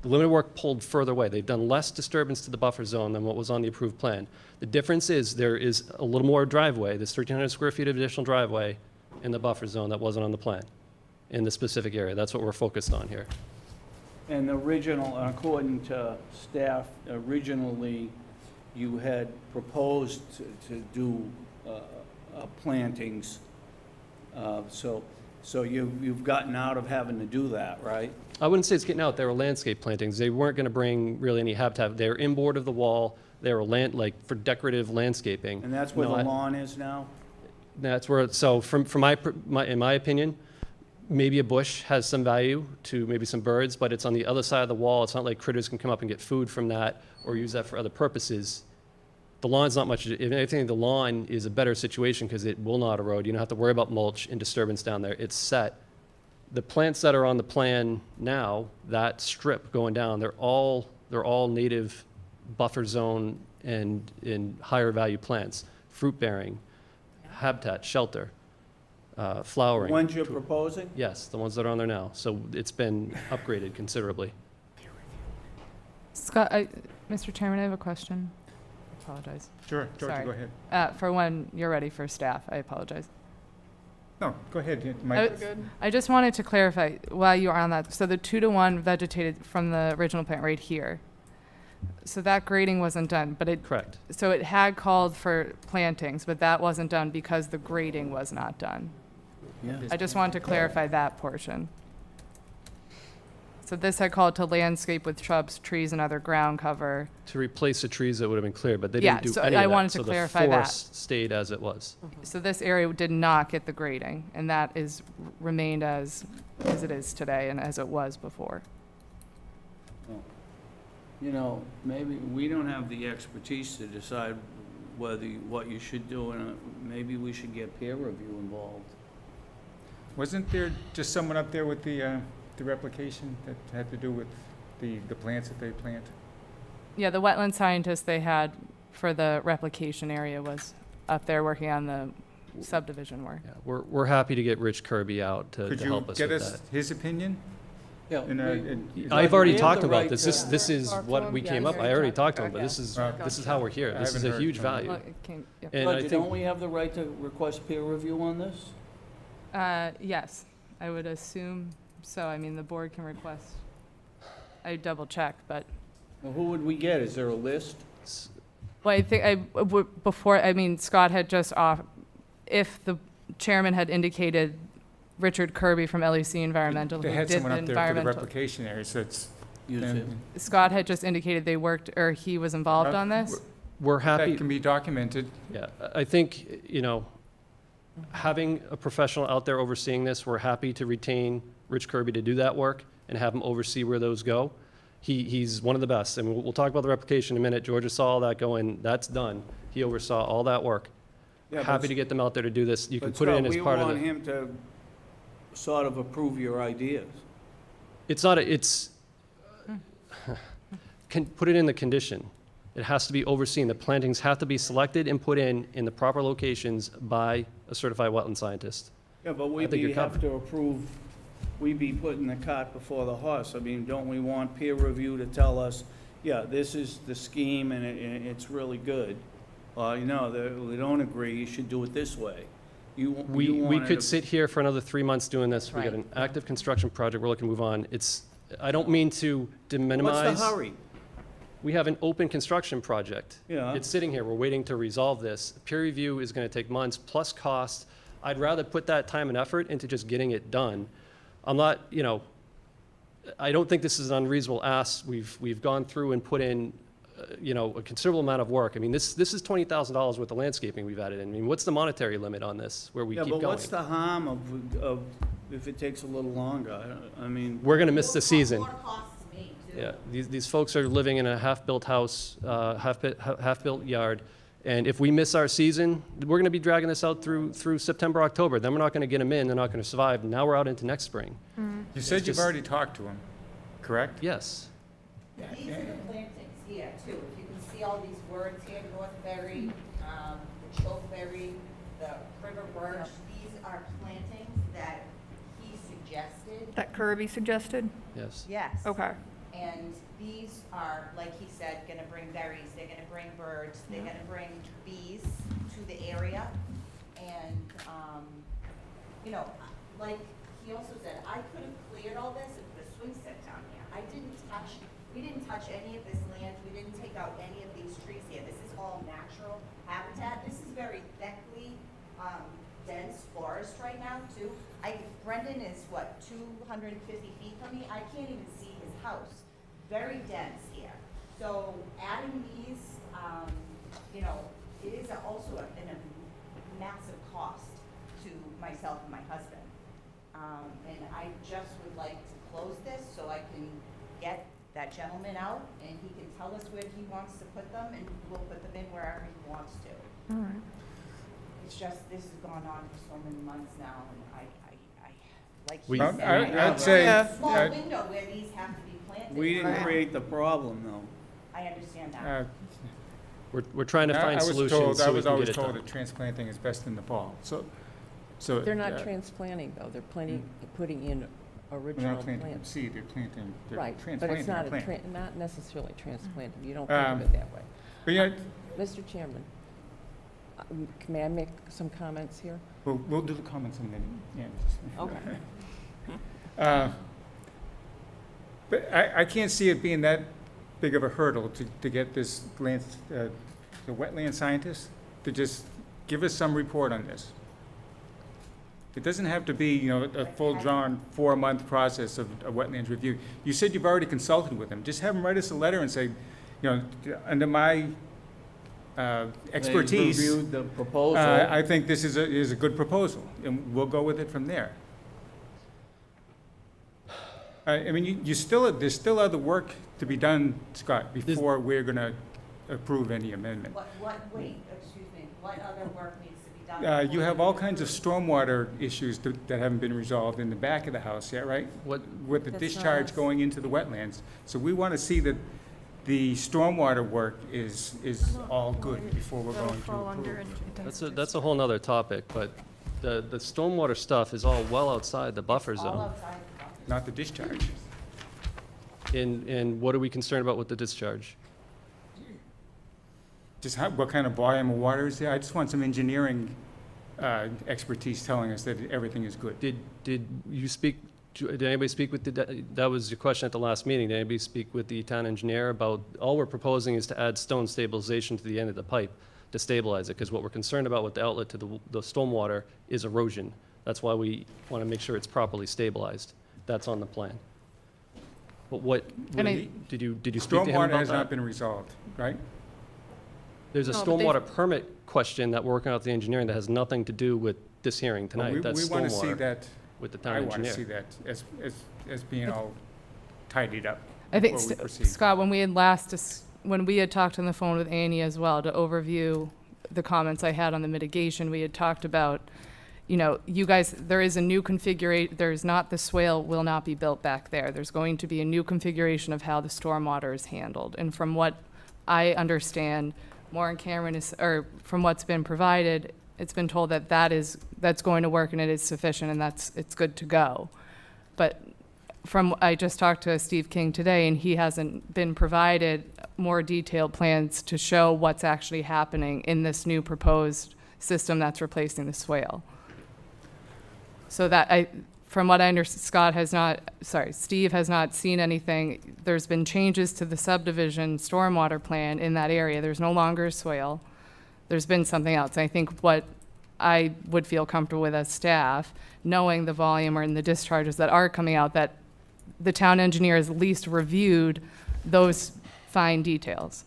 The limit of work pulled further away. They've done less disturbance to the buffer zone than what was on the approved plan. The difference is there is a little more driveway. There's 1,300 square feet of additional driveway in the buffer zone that wasn't on the plan in the specific area. That's what we're focused on here. And the original, according to staff, originally, you had proposed to do plantings, so you've gotten out of having to do that, right? I wouldn't say it's getting out. They were landscape plantings. They weren't going to bring really any habitat. They were inboard of the wall. They were for decorative landscaping. And that's where the No, lawn is now? That's where, so in my opinion, maybe a bush has some value to maybe some birds, but it's on the other side of the wall. It's not like critters can come up and get food from that or use that for other purposes. The lawn's not much, if anything, the lawn is a better situation because it will not erode. You don't have to worry about mulch and disturbance down there. It's set. The plants that are on the plan now, that strip going down, they're all native buffer zone and higher value plants, fruit bearing, habitat, shelter, flowering. The ones you're proposing? Yes, the ones that are on there now. So it's been upgraded considerably. Scott, Mr. Chairman, I have a question. Apologize. Sure, George, Sorry. go ahead. For when you're ready for staff, I apologize. No, go ahead. I just wanted to clarify while you are on that. So the 2-to-1 vegetated from the original plant right here. So that grading wasn't done, but Correct. so it had called for plantings, but that wasn't done because the grading was not done. Yeah. I just wanted to clarify that portion. So this had called to landscape with shrubs, trees, and other ground cover. To replace the trees that would have been cleared, but they Yeah, didn't do so any of I that. wanted to So the clarify that. forest stayed as it was. So this area did not get the grading, and that is remained as it is today and as it was before. You know, maybe we don't have the expertise to decide what you should do, and maybe we should get peer review involved. Wasn't there just someone up there with the replication that had to do with the plants that they plant? Yeah, the wetland scientist they had for the replication area was up there working on the subdivision work. Yeah, we're happy to get Rich Kirby out to Could you help us get with us that. his opinion? Yeah, I've already we have talked the about right this. to- This is Talk to what him? we Yeah, came he's up. I already already talked. talked to him, but Okay. this is how we're here. I This is haven't a heard huge from him. value. Well, it came- yep. And I Roger, think don't we have the right to request peer review on this? Yes, I would assume so. I mean, the board can request. I double check, but, Well, who would we get? Is there a list? well, I think before, I mean, Scott had just if the chairman had indicated Richard Kirby from LEC Environmental, They who had did someone the up there for the environmental. replication area, so it's, Use it. Scott had just indicated they worked, or he was involved Uh, on this. we're happy. that can be documented. Yeah, I think, having a professional out there overseeing this, we're happy to retain Rich Kirby to do that work and have him oversee where those go. He's one of the best. I mean, we'll talk about the replication in a minute. Georgia saw all that go in. That's done. He oversaw all that work. Yeah, Happy but- to get them out there to do this. You can but put it in Scott, as part of We want the, him to sort of approve your ideas. it's not, can put it in the condition. It has to be overseen. The plantings have to be selected and put in the proper locations by a certified wetland scientist. Yeah, but I think you're have covered. to approve, we'd be putting the cart before the horse. I mean, don't we want peer review to tell us, yeah, this is the scheme and it's really good? We don't agree, you should do it this way. We wanted could to- sit here for another 3 months doing this. We got Right. an active construction project. We're looking to move on. I don't mean to minimize. What's the hurry? We have an open construction project. Yeah. It's sitting here. We're waiting to resolve this. Peer review is going to take months plus cost. I'd rather put that time and effort into just getting it done. I'm not, I don't think this is an unreasonable ask. We've gone through and put in, a considerable amount of work. I mean, this is $20,000 worth of landscaping we've added in. I mean, what's the monetary limit on this where we Yeah, keep but going? what's the harm of if it takes a little longer? I mean, We're going to miss the season. More costs me, too. Yeah, these folks are living in a half-built house, half-built yard, and if we miss our season, we're gonna be dragging this out through September, October. Then we're not gonna get them in, they're not gonna survive. Now we're out into next spring. You said you've just- already talked to him, correct? Yes. These are the plantings here, too. If you can see all these words here, Northberry, the chokeberry, the river birch, these are plantings that he suggested. That Kirby suggested? Yes. Yes. Okay. And these are, like he said, gonna bring berries, they're gonna bring birds, they're gonna bring bees to the area. And, like he also said, I could have cleared all this and put a swing set down here. We didn't touch any of this land, we didn't take out any of these trees here. This is all natural habitat. This is very thickly, dense forest right now, too. Brendan is, 250 feet from me? I can't even see his house. Very dense here. So adding these, it is also a massive cost to myself and my husband. And I just would like to close this so I can get that gentleman out and he can tell us where he wants to put them and we'll put them in wherever he wants to. All right. It's just, this has gone on for so many months now, and I like We- he Well, said, I'd say, Yeah. small window where these have to be planted. we didn't Right. create the problem, though. I understand that. We're trying to find solutions I so we was can always get it told done. that transplanting is best in the fall, so. They're not uh, transplanting, though. They're putting in They're original not planting from plants. seed, they're planting, they're Right, but transplanting it's a not plant. not necessarily transplanting. You don't think Um, of it that way. But yeah, Mr. Chairman, may I make some comments here? we'll do the comments in a minute, yeah. Okay. But I can't see it being that big of a hurdle to get this land, the wetland scientist to just give us some report on this. It doesn't have to be, a full-drawn 4-month process of a wetlands review. You said you've already consulted with him. Just have him write us a letter and say, under my expertise, They reviewed the proposal. I think this is a good proposal, and we'll go with it from there. I mean, there's still other work to be done, Scott, before we're gonna approve any amendment. Excuse me, what other work needs to be done? You have all kinds of stormwater issues that haven't been resolved in the back of the house, yeah, right? What, With the That's not discharge us. going into the wetlands. So we wanna see that the stormwater work is all good before we're That'll going to fall under approve. That's a whole nother topic, but the stormwater stuff is all well outside the buffer All zone. outside the buffer. Not the discharge. And what are we concerned about with the discharge? Just what kind of volume of water is there? I just want some engineering expertise telling us that everything is good. Did you speak, did anybody speak with, that was your question at the last meeting, did anybody speak with the town engineer about, all we're proposing is to add stone stabilization to the end of the pipe to stabilize it, because what we're concerned about with the outlet to the stormwater is erosion. That's why we want to make sure it's properly stabilized. That's on the plan. But what, And I- did you speak to him Stormwater about has not that? been resolved, right? There's a No, but they've- stormwater permit question that we're working out with the engineering that has nothing to do with this hearing Well, tonight. we That's want to see stormwater that, with the town I want to engineer. see that as being all tidied up I think, before we proceed. Scott, when we had when we had talked on the phone with Annie as well to overview the comments I had on the mitigation, we had talked about, you guys, there is a new there's not, the swale will not be built back there. There's going to be a new configuration of how the stormwater is handled. And from what I understand, Warren Cameron or from what's been provided, it's been told that that's going to work and it is sufficient and it's good to go. But I just talked to Steve King today and he hasn't been provided more detailed plans to show what's actually happening in this new proposed system that's replacing the swale. So from what I understand, Steve has not seen anything. There's been changes to the subdivision stormwater plan in that area. There's no longer a swale. There's been something else. I think what I would feel comfortable with as staff, knowing the volume or in the discharges that are coming out, that the town engineer has at least reviewed those fine details.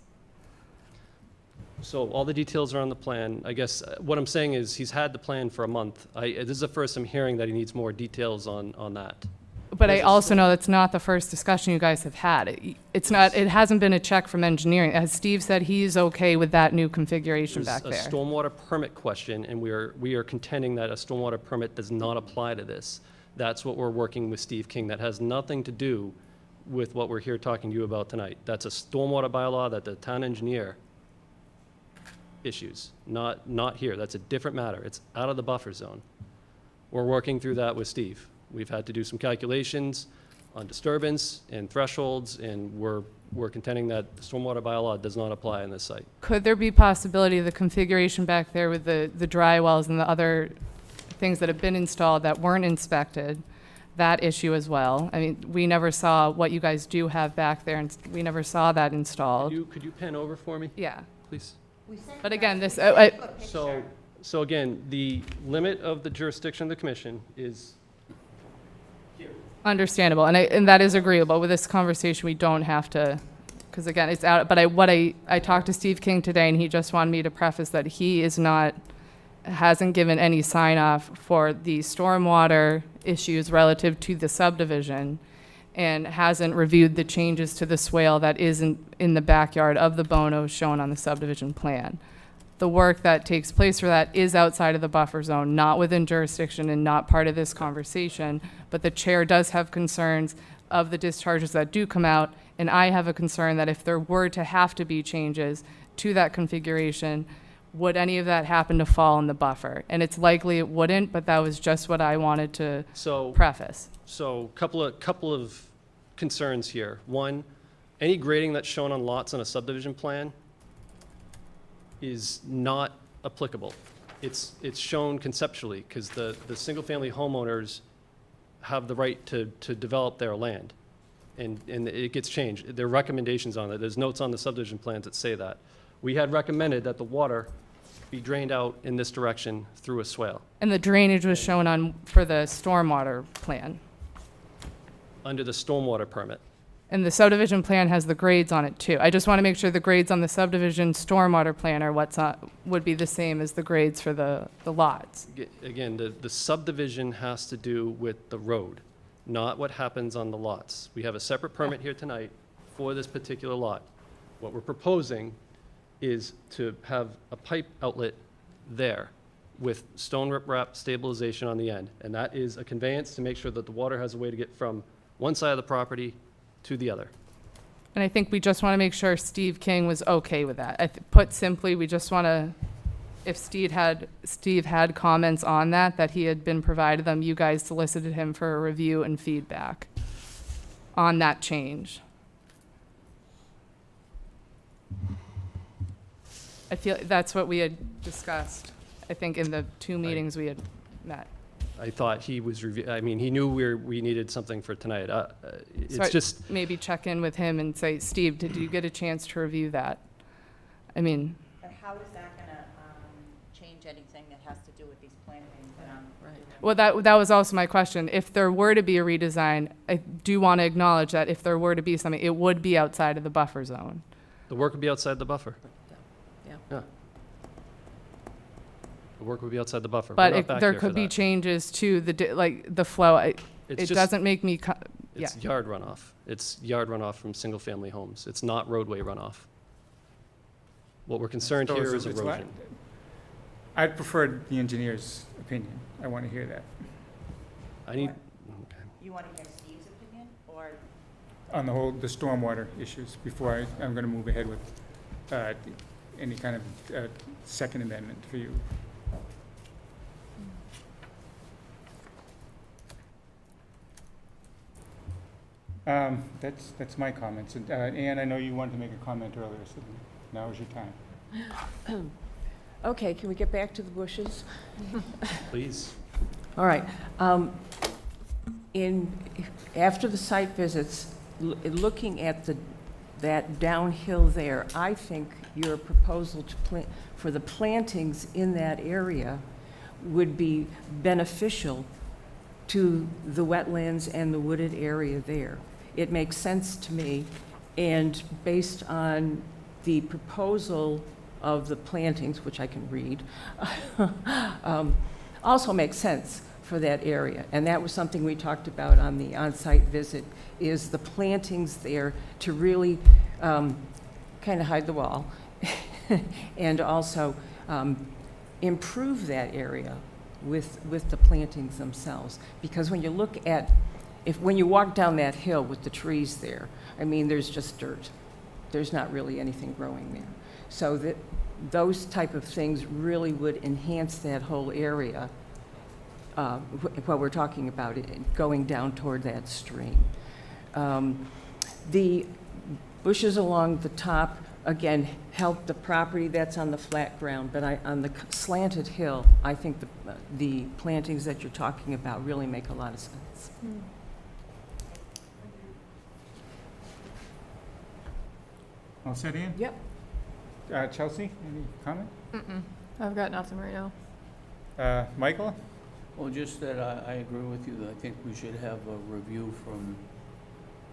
So all the details are on the plan. I guess what I'm saying is he's had the plan for a month. This is the first I'm hearing that he needs more details on that. But I There's a also know that's not the first discussion you guys have had. It hasn't been a check from engineering. As Steve said, he's okay with that new configuration back There's there. a stormwater permit question, and we are contending that a stormwater permit does not apply to this. That's what we're working with Steve King. That has nothing to do with what we're here talking to you about tonight. That's a stormwater bylaw that the town engineer issues, not here. That's a different matter. It's out of the buffer zone. We're working through that with Steve. We've had to do some calculations on disturbance and thresholds, and we're contending that the stormwater bylaw does not apply in this site. Could there be possibility of the configuration back there with the dry wells and the other things that have been installed that weren't inspected, that issue as well? I mean, we never saw what you guys do have back there, and we never saw that installed. Could you pan over for me, Yeah. please? We sent But you again, guys- this- we sent you a So, picture. so again, the limit of the jurisdiction of the commission is Understandable, and that is agreeable. With this conversation, we don't have to, because again, it's out, but I talked to Steve King today, and he just wanted me to preface that he hasn't given any sign off for the stormwater issues relative to the subdivision, and hasn't reviewed the changes to the swale that isn't in the backyard of the Bono shown on the subdivision plan. The work that takes place for that is outside of the buffer zone, not within jurisdiction and not part of this conversation, but the chair does have concerns of the discharges that do come out, and I have a concern that if there were to have to be changes to that configuration, would any of that happen to fall in the buffer? And it's likely it wouldn't, but that was just what I wanted to so. preface. So couple of concerns here. One, any grading that's shown on lots on a subdivision plan is not applicable. It's shown conceptually because the single-family homeowners have the right to develop their land, and it gets changed. There are recommendations on it. There's notes on the subdivision plans that say that. We had recommended that the water be drained out in this direction through a swale And the drainage was shown for the stormwater plan. under the stormwater permit. And the subdivision plan has the grades on it too. I just want to make sure the grades on the subdivision stormwater plan are would be the same as the grades for the lots. Again, the subdivision has to do with the road, not what happens on the lots. We have a separate permit here tonight for this particular lot. What we're proposing is to have a pipe outlet there with stone riprap stabilization on the end. And that is a conveyance to make sure that the water has a way to get from one side of the property to the other. And I think we just want to make sure Steve King was okay with that. Put simply, we just want to, if Steve had comments on that, that he had been provided them, you guys solicited him for a review and feedback on that change. I feel that's what we had discussed, I think, in the 2 meetings we had met. I thought he was I mean, he knew we needed something for tonight. So It's just, maybe check in with him and say, Steve, did you get a chance to review that? I mean, But how is that gonna, change anything that has to do with these plantings that Right. well, that was also my question. If there were to be a redesign, I do want to acknowledge that if there were to be something, it would be outside of the buffer zone. the work would be outside the buffer. Yeah. Yeah. The work would be outside the buffer. We're But not back there here for could be that. changes to the flow. It's It just- doesn't make me, It's yard runoff. It's yard runoff from single-family homes. It's not roadway runoff. What we're concerned So here it's is li- erosion. I'd prefer the engineer's opinion. I want to hear that I need, You wanna hear Steve's opinion, or? on the stormwater issues before I'm going to move ahead with any kind of second amendment for you. That's my comments. And, Ann, I know you wanted to make a comment earlier, so now is your time. Okay, can we get back to the bushes? please. All right. After the site visits, looking at that downhill there, I think your proposal for the plantings in that area would be beneficial to the wetlands and the wooded area there. It makes sense to me, and based on the proposal of the plantings, which I can read, also makes sense for that area. And that was something we talked about on the on-site visit, is the plantings there to really kind of hide the wall and also improve that area with the plantings themselves. Because when you look at, when you walk down that hill with the trees there, I mean, there's just dirt. There's not really anything growing there. So those type of things really would enhance that whole area, what we're talking about, going down toward that stream. The bushes along the top, again, help the property that's on the flat ground, but on the slanted hill, I think the plantings that you're talking about really make a lot of sense. All set, Ann? Yep. Chelsea, any comment? I've got nothing right now. Michael? Well, just that I agree with you. I think we should have a review from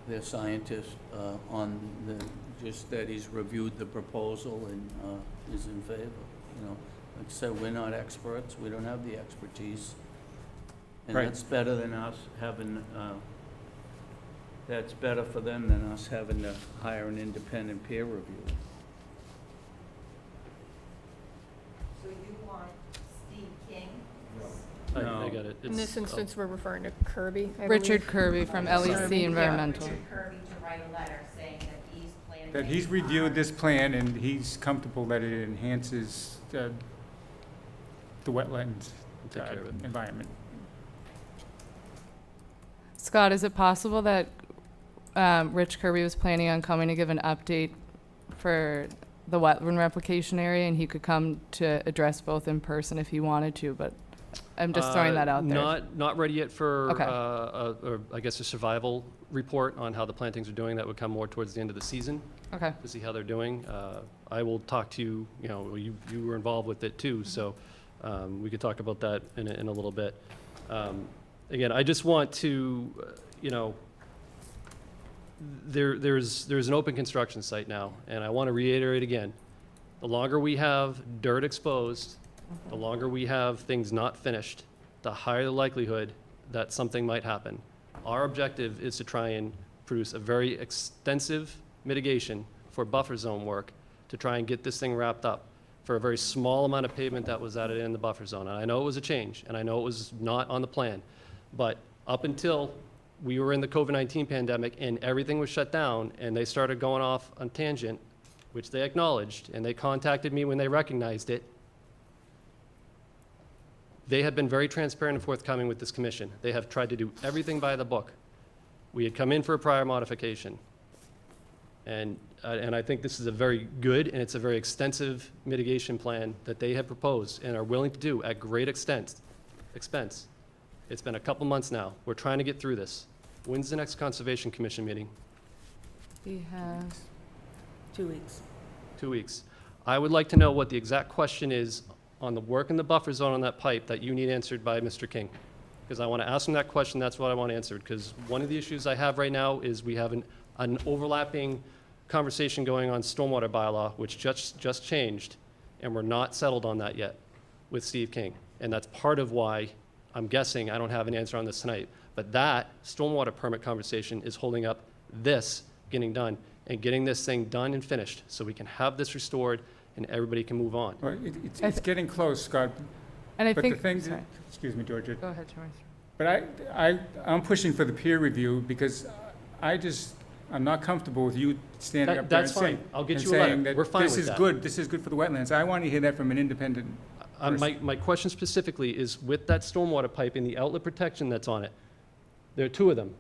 their scientist on just that he's reviewed the proposal and is in favor. You know, like I said, we're not experts. We don't have the expertise. And Right. that's better than us having, that's better for them than us having to hire an independent peer review. So you want Steve King? I No. got it. In It's- this instance, we're referring to Kirby, I Richard believe. Kirby from LEC Environmental. Richard Kirby to write a letter saying that these plantings. That he's reviewed this plan and he's comfortable that it enhances the wetlands Take care of it. environment. Scott, is it possible that Rich Kirby was planning on coming to give an update for the wetland replication area, and he could come to address both in person if he wanted to, but I'm just throwing that out there. Not ready yet for, Okay. I guess, a survival report on how the plantings are doing. That would come more towards the end of the season Okay. to see how they're doing. I will talk to you, you were involved with it too, so we could talk about that in a little bit. Again, I just want to, there's an open construction site now, and I want to reiterate again, the longer we have dirt exposed, the longer we have things not finished, the higher the likelihood that something might happen. Our objective is to try and produce a very extensive mitigation for buffer zone work to try and get this thing wrapped up for a very small amount of pavement that was added in the buffer zone. And I know it was a change, and I know it was not on the plan, but up until we were in the COVID-19 pandemic and everything was shut down and they started going off on tangent, which they acknowledged, and they contacted me when they recognized it, they have been very transparent and forthcoming with this commission. They have tried to do everything by the book. We had come in for a prior modification. And I think this is a very good and it's a very extensive mitigation plan that they have proposed and are willing to do at great expense. It's been a couple months now. We're trying to get through this. When's the next Conservation Commission meeting? We have 2 weeks. 2 weeks. I would like to know what the exact question is on the work in the buffer zone on that pipe that you need answered by Mr. King. Because I want to ask him that question, that's what I want answered. Because one of the issues I have right now is we have an overlapping conversation going on stormwater bylaw, which just changed, and we're not settled on that yet with Steve King. And that's part of why I'm guessing I don't have an answer on this tonight. But that stormwater permit conversation is holding up this getting done and getting this thing done and finished so we can have this restored and everybody can move on. Well, it's getting close, Scott. And I But think, the thing, sorry. excuse me, Georgia. Go ahead, George. But I'm pushing for the peer review because I'm not comfortable with you standing up there and That's fine. saying. I'll get and you a letter. saying that We're fine with that. This is good for the wetlands. I want to hear that from an independent person. My question specifically is with that stormwater pipe and the outlet protection that's on it. There are two of them.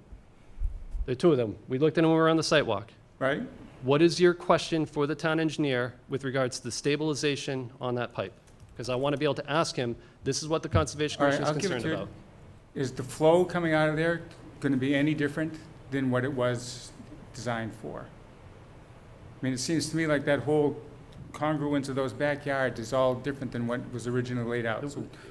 We looked at them when we were on the sidewalk. Right? What is your question for the town engineer with regards to the stabilization on that pipe? Because I want to be able to ask him, this is what the Conservation All right, Commission is I'll give it concerned to you. about. Is the flow coming out of there going to be any different than what it was designed for? I mean, it seems to me like that whole congruence of those backyards is all different than what was originally laid out.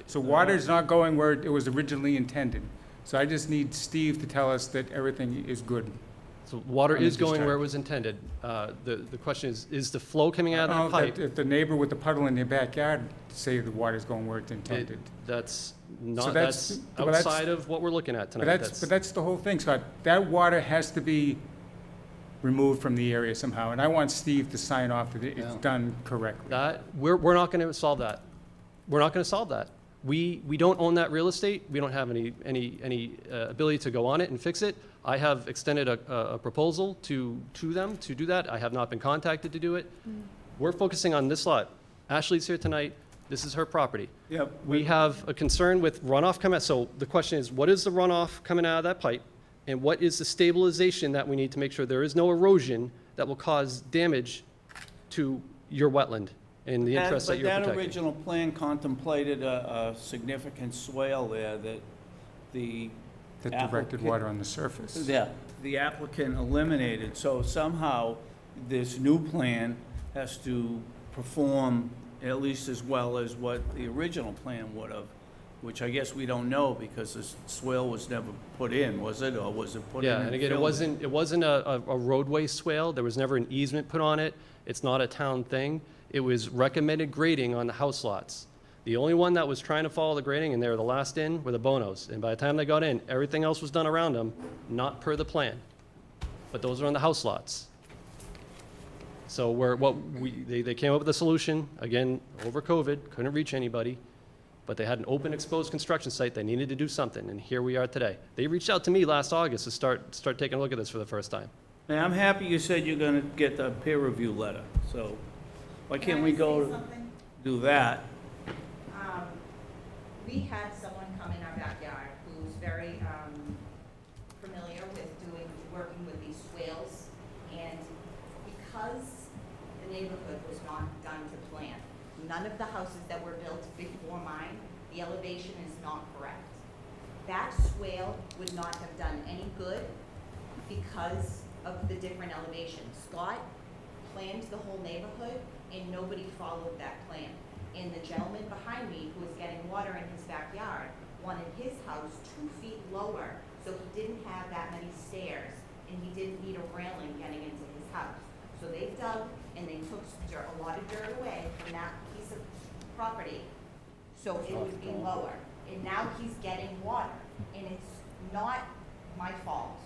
So water's not going where it was originally intended. So I just need Steve to tell us that everything is good. So water on is the going where it discharge. was intended. The question is the flow coming out I of don't that know pipe? if the neighbor with the puddle in their backyard say the water's going where it's intended. That's So not, that's- that's well, that's- outside of what we're looking at But tonight. that's the whole thing, Scott. That water has to be removed from the area somehow, and I want Steve to sign off that it's done correctly. We're not going to solve that. We're not going to solve that. We don't own that real estate. We don't have any ability to go on it and fix it. I have extended a proposal to them to do that. I have not been contacted to do it. We're focusing on this lot. Ashley's here tonight. This is her property. Yep. We have a concern with runoff coming, so the question is, what is the runoff coming out of that pipe? And what is the stabilization that we need to make sure there is no erosion that will cause damage to your wetland in the interest that you're But that protecting? original plan contemplated a significant swale there that the That directed water on the surface. Yeah, the applicant eliminated, so somehow this new plan has to perform at least as well as what the original plan would have, which I guess we don't know because this swale was never put in, was it, or was it put in? Yeah, and again, it wasn't a roadway swale, there was never an easement put on it, it's not a town thing. It was recommended grading on the house lots. The only one that was trying to follow the grading, and they were the last in, were the Bonos. And by the time they got in, everything else was done around them, not per the plan. But those are on the house lots. So they came up with a solution, again, over COVID, couldn't reach anybody, but they had an open exposed construction site, they needed to do something, and here we are today. They reached out to me last August to start taking a look at this for the first time. Now, I'm happy you said you're gonna get the peer review letter, so why can't we Can I go say something? do that? We had someone come in our backyard who's very familiar with working with these swales, and because the neighborhood was not done to plan, none of the houses that were built before mine, the elevation is not correct. That swale would not have done any good because of the different elevations. Scott planned the whole neighborhood, and nobody followed that plan. And the gentleman behind me, who was getting water in his backyard, wanted his house 2 feet lower, so he didn't have that many stairs, and he didn't need a railing getting into his house. So they dug, and they took a lot of dirt away from that piece of property, so it would be lower. And now he's getting water, and it's not my fault.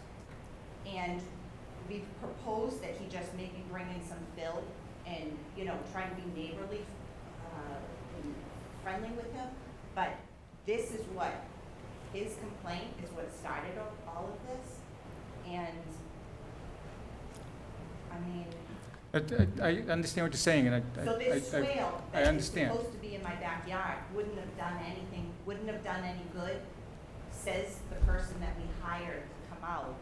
And we've proposed that he just maybe bring in some fill and, try to be neighborly, and friendly with him, but this is what his complaint is what started all of this. And, I mean, I understand what you're saying, and so this swale I that is understand. supposed to be in my backyard wouldn't have done anything, wouldn't have done any good, says the person that we hired to come out.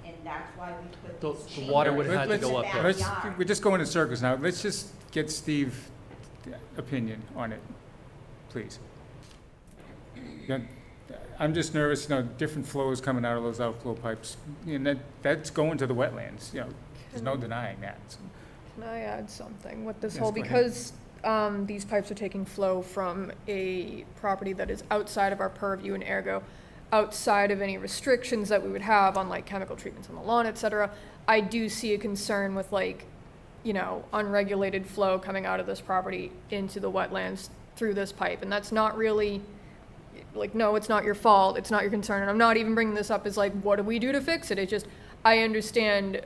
And that's why we put The- this the change water would have had to in the go up there. Let's, backyard. we're just going in circles now. Let's just get Steve's opinion on it, please. Yeah, I'm just nervous, different flows coming out of those outflow pipes, and that's going to the wetlands, there's no denying that. Can I add something with this Yes, whole, go ahead. because these pipes are taking flow from a property that is outside of our purview and ergo outside of any restrictions that we would have on like chemical treatments on the lawn, et cetera. I do see a concern with unregulated flow coming out of this property into the wetlands through this pipe, and that's not really, no, it's not your fault, it's not your concern, and I'm not even bringing this up as what do we do to fix it? It's just, I understand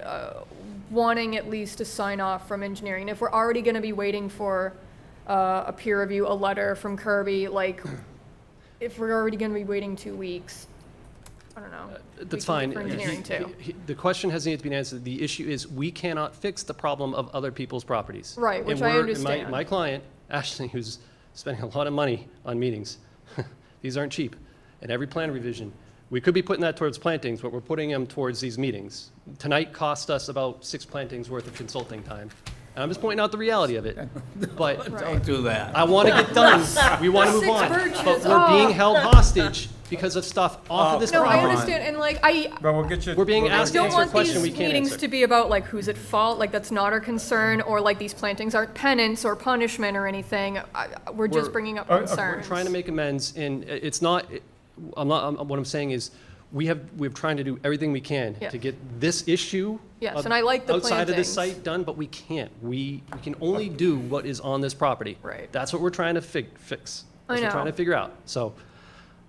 wanting at least a sign off from engineering. If we're already gonna be waiting for a peer review, a letter from Kirby, if we're already gonna be waiting 2 weeks, I don't know. That's We can fine. do for engineering too. The question hasn't yet been answered. The issue is we cannot fix the problem of other people's properties. Right, which And I we're- understand. My client, Ashley, who's spending a lot of money on meetings, these aren't cheap. And every plan revision, we could be putting that towards plantings, but we're putting them towards these meetings. Tonight cost us about 6 plantings worth of consulting time. And I'm just pointing out the reality of it. But Don't do that. I want to get done. We want to move 6 on. birches, But we're being oh. held hostage because of stuff off of this No, I property. understand, and I But we'll get you. We're being we'll get asked you- to don't answer a want question these we can't meetings answer. to be about who's at fault, that's not our concern, or these plantings aren't penance or punishment or anything. We're just We're- bringing up Oh, concerns. We're trying to make amends, and it's not, what I'm saying is, we're trying to do everything we can Yeah. to get this issue Yes, of- and I like the outside of this plantings. site done, but we can't. We can only do what is on this property. Right. That's what we're trying to fix. I That's what we're know. trying to figure out. So,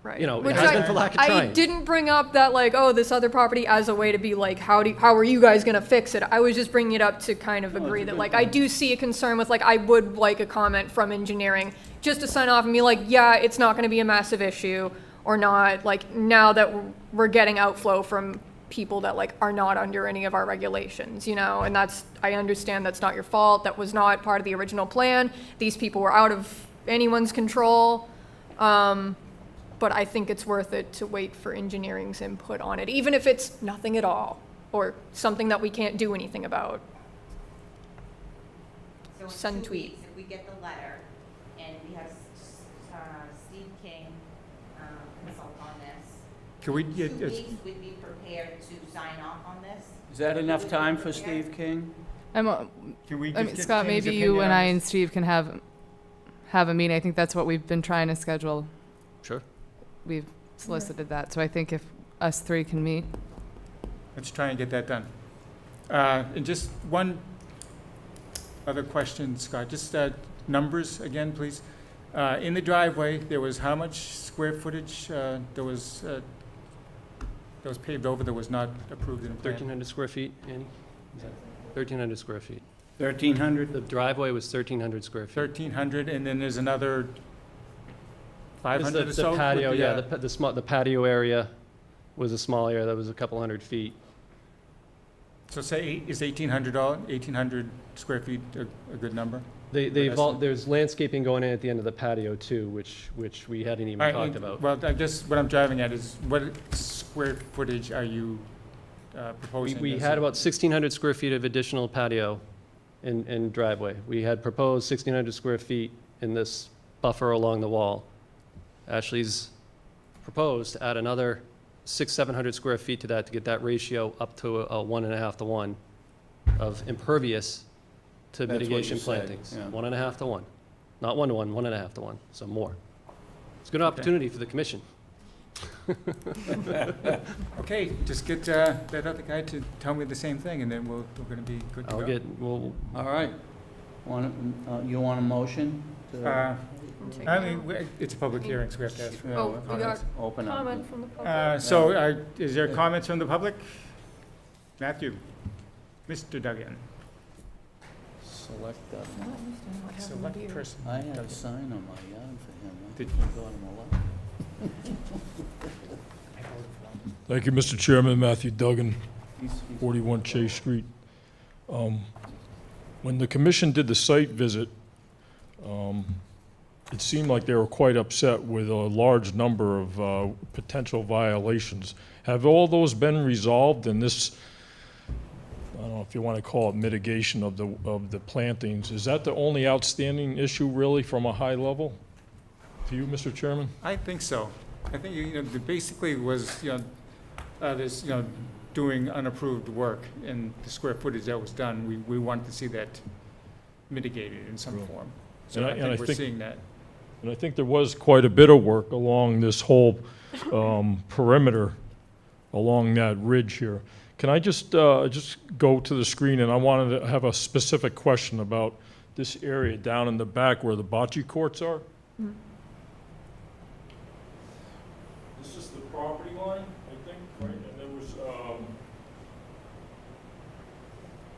Right. it Which has been for lack of I trying. didn't bring up that this other property as a way to be how are you guys gonna fix it? I was just bringing it up to kind of agree that I do see a concern with I would like a comment from engineering, just to sign off and be yeah, it's not gonna be a massive issue, or not, now that we're getting outflow from people that are not under any of our regulations, and I understand that's not your fault, that was not part of the original plan, these people were out of anyone's control. But I think it's worth it to wait for engineering's input on it, even if it's nothing at all, or something that we can't do anything about. So in Send 2 tweet. weeks, if we get the letter, and we have Steve King consult on this, Can we, 2 get- weeks, we'd be prepared to sign off on this. Is that enough time for Steve King? can we I just mean, get Scott, Tim's maybe you opinion and on I this? and Steve can have a meeting. I think that's what we've been trying to schedule. Sure. We've solicited that, so I think if us three can meet. Let's try and get that done. And just one other question, Scott, just numbers again, please. In the driveway, there was how much square footage that was paved over that was not approved in the plan? 1,300 square feet, Annie? Is that 1,300 square feet. 1,300? The driveway was 1,300 square feet. 1,300, and then there's another 500 or The so? patio, yeah, the patio area was a small area that was a couple hundred feet. So say, is 1,800 square feet a good number? There's landscaping going in at the end of the patio too, which we hadn't even I- talked about. Well, I guess what I'm driving at is, what square footage are you proposing? We as had a- about 1,600 square feet of additional patio and driveway. We had proposed 1,600 square feet in this buffer along the wall. Ashley's proposed to add another 700 square feet to that to get that ratio up to a 1.5 to 1 of impervious to That's what you mitigation said, plantings. yeah. 1.5 to 1. Not 1 to 1, 1.5 to 1, so more. It's a good opportunity for the commission. Okay, just get that other guy to tell me the same thing, and then we're gonna be good to go. We'll, All right. You want a motion? to- I mean, it's a public hearing, so we have to ask. Oh, we got Open up. comment from the public. So, is there comments from the public? Matthew? Mr. Duggan? Select Select person. I had a sign on my yard for him. I Did- got him a lot. Thank you, Mr. Chairman. Matthew Duggan, 41 Chase Street. When the commission did the site visit, it seemed like they were quite upset with a large number of potential violations. Have all those been resolved in this, I don't know if you want to call it mitigation of the plantings? Is that the only outstanding issue really from a high level? To you, Mr. Chairman? I think so. I think, basically was, this, doing unapproved work and the square footage that was done, we wanted to see that mitigated in some Sure. form. So And I I think we're think- seeing that. And I think there was quite a bit of work along this whole perimeter, along that ridge here. Can I just go to the screen, and I wanted to have a specific question about this area down in the back where the bocce courts are? This is the property line, I think, right? And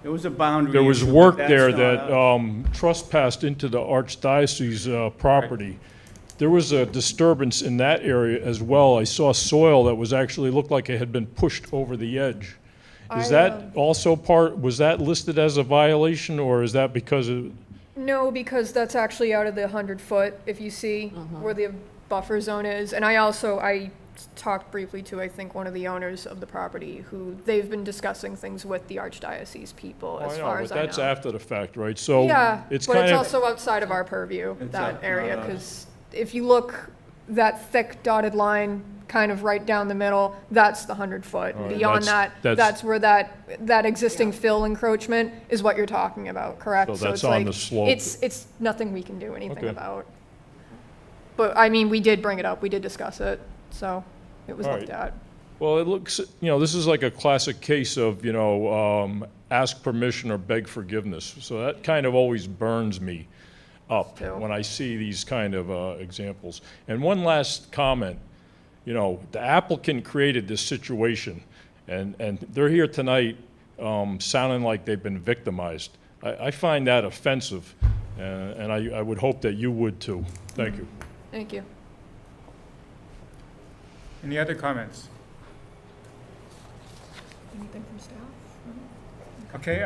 There was a boundary. there was issue, but work that's there not that us. trespassed into the archdiocese property. There was a disturbance in that area as well. I saw soil that was actually, looked like it had been pushed over the edge. Is that also was that listed as a violation, or is that because of, No, because that's actually out of the 100-foot, if you see where the buffer zone is. And I talked briefly to, I think, one of the owners of the property, who they've been discussing things with the archdiocese people, as far as I know. but that's after the fact, right? So Yeah, it's but kind it's of, also outside of our purview, It's that not area, us. because if you look, that thick dotted line, kind of right down the middle, that's the 100-foot. All right, Beyond that's- that, that's where that existing fill encroachment is what you're talking about, correct? So that's it's on like- the slope. It's nothing we can do anything Okay. about. But, I mean, we did bring it up, we did discuss it, so it was All looked at. well, it looks, this is like a classic case of, ask permission or beg forgiveness. So that kind of always burns me up Too. when I see these kind of examples. And one last comment, the applicant created this situation, and they're here tonight sounding like they've been victimized. I find that offensive, and I would hope that you would too. Thank you. Thank you. Any other comments? Anything from staff? Okay,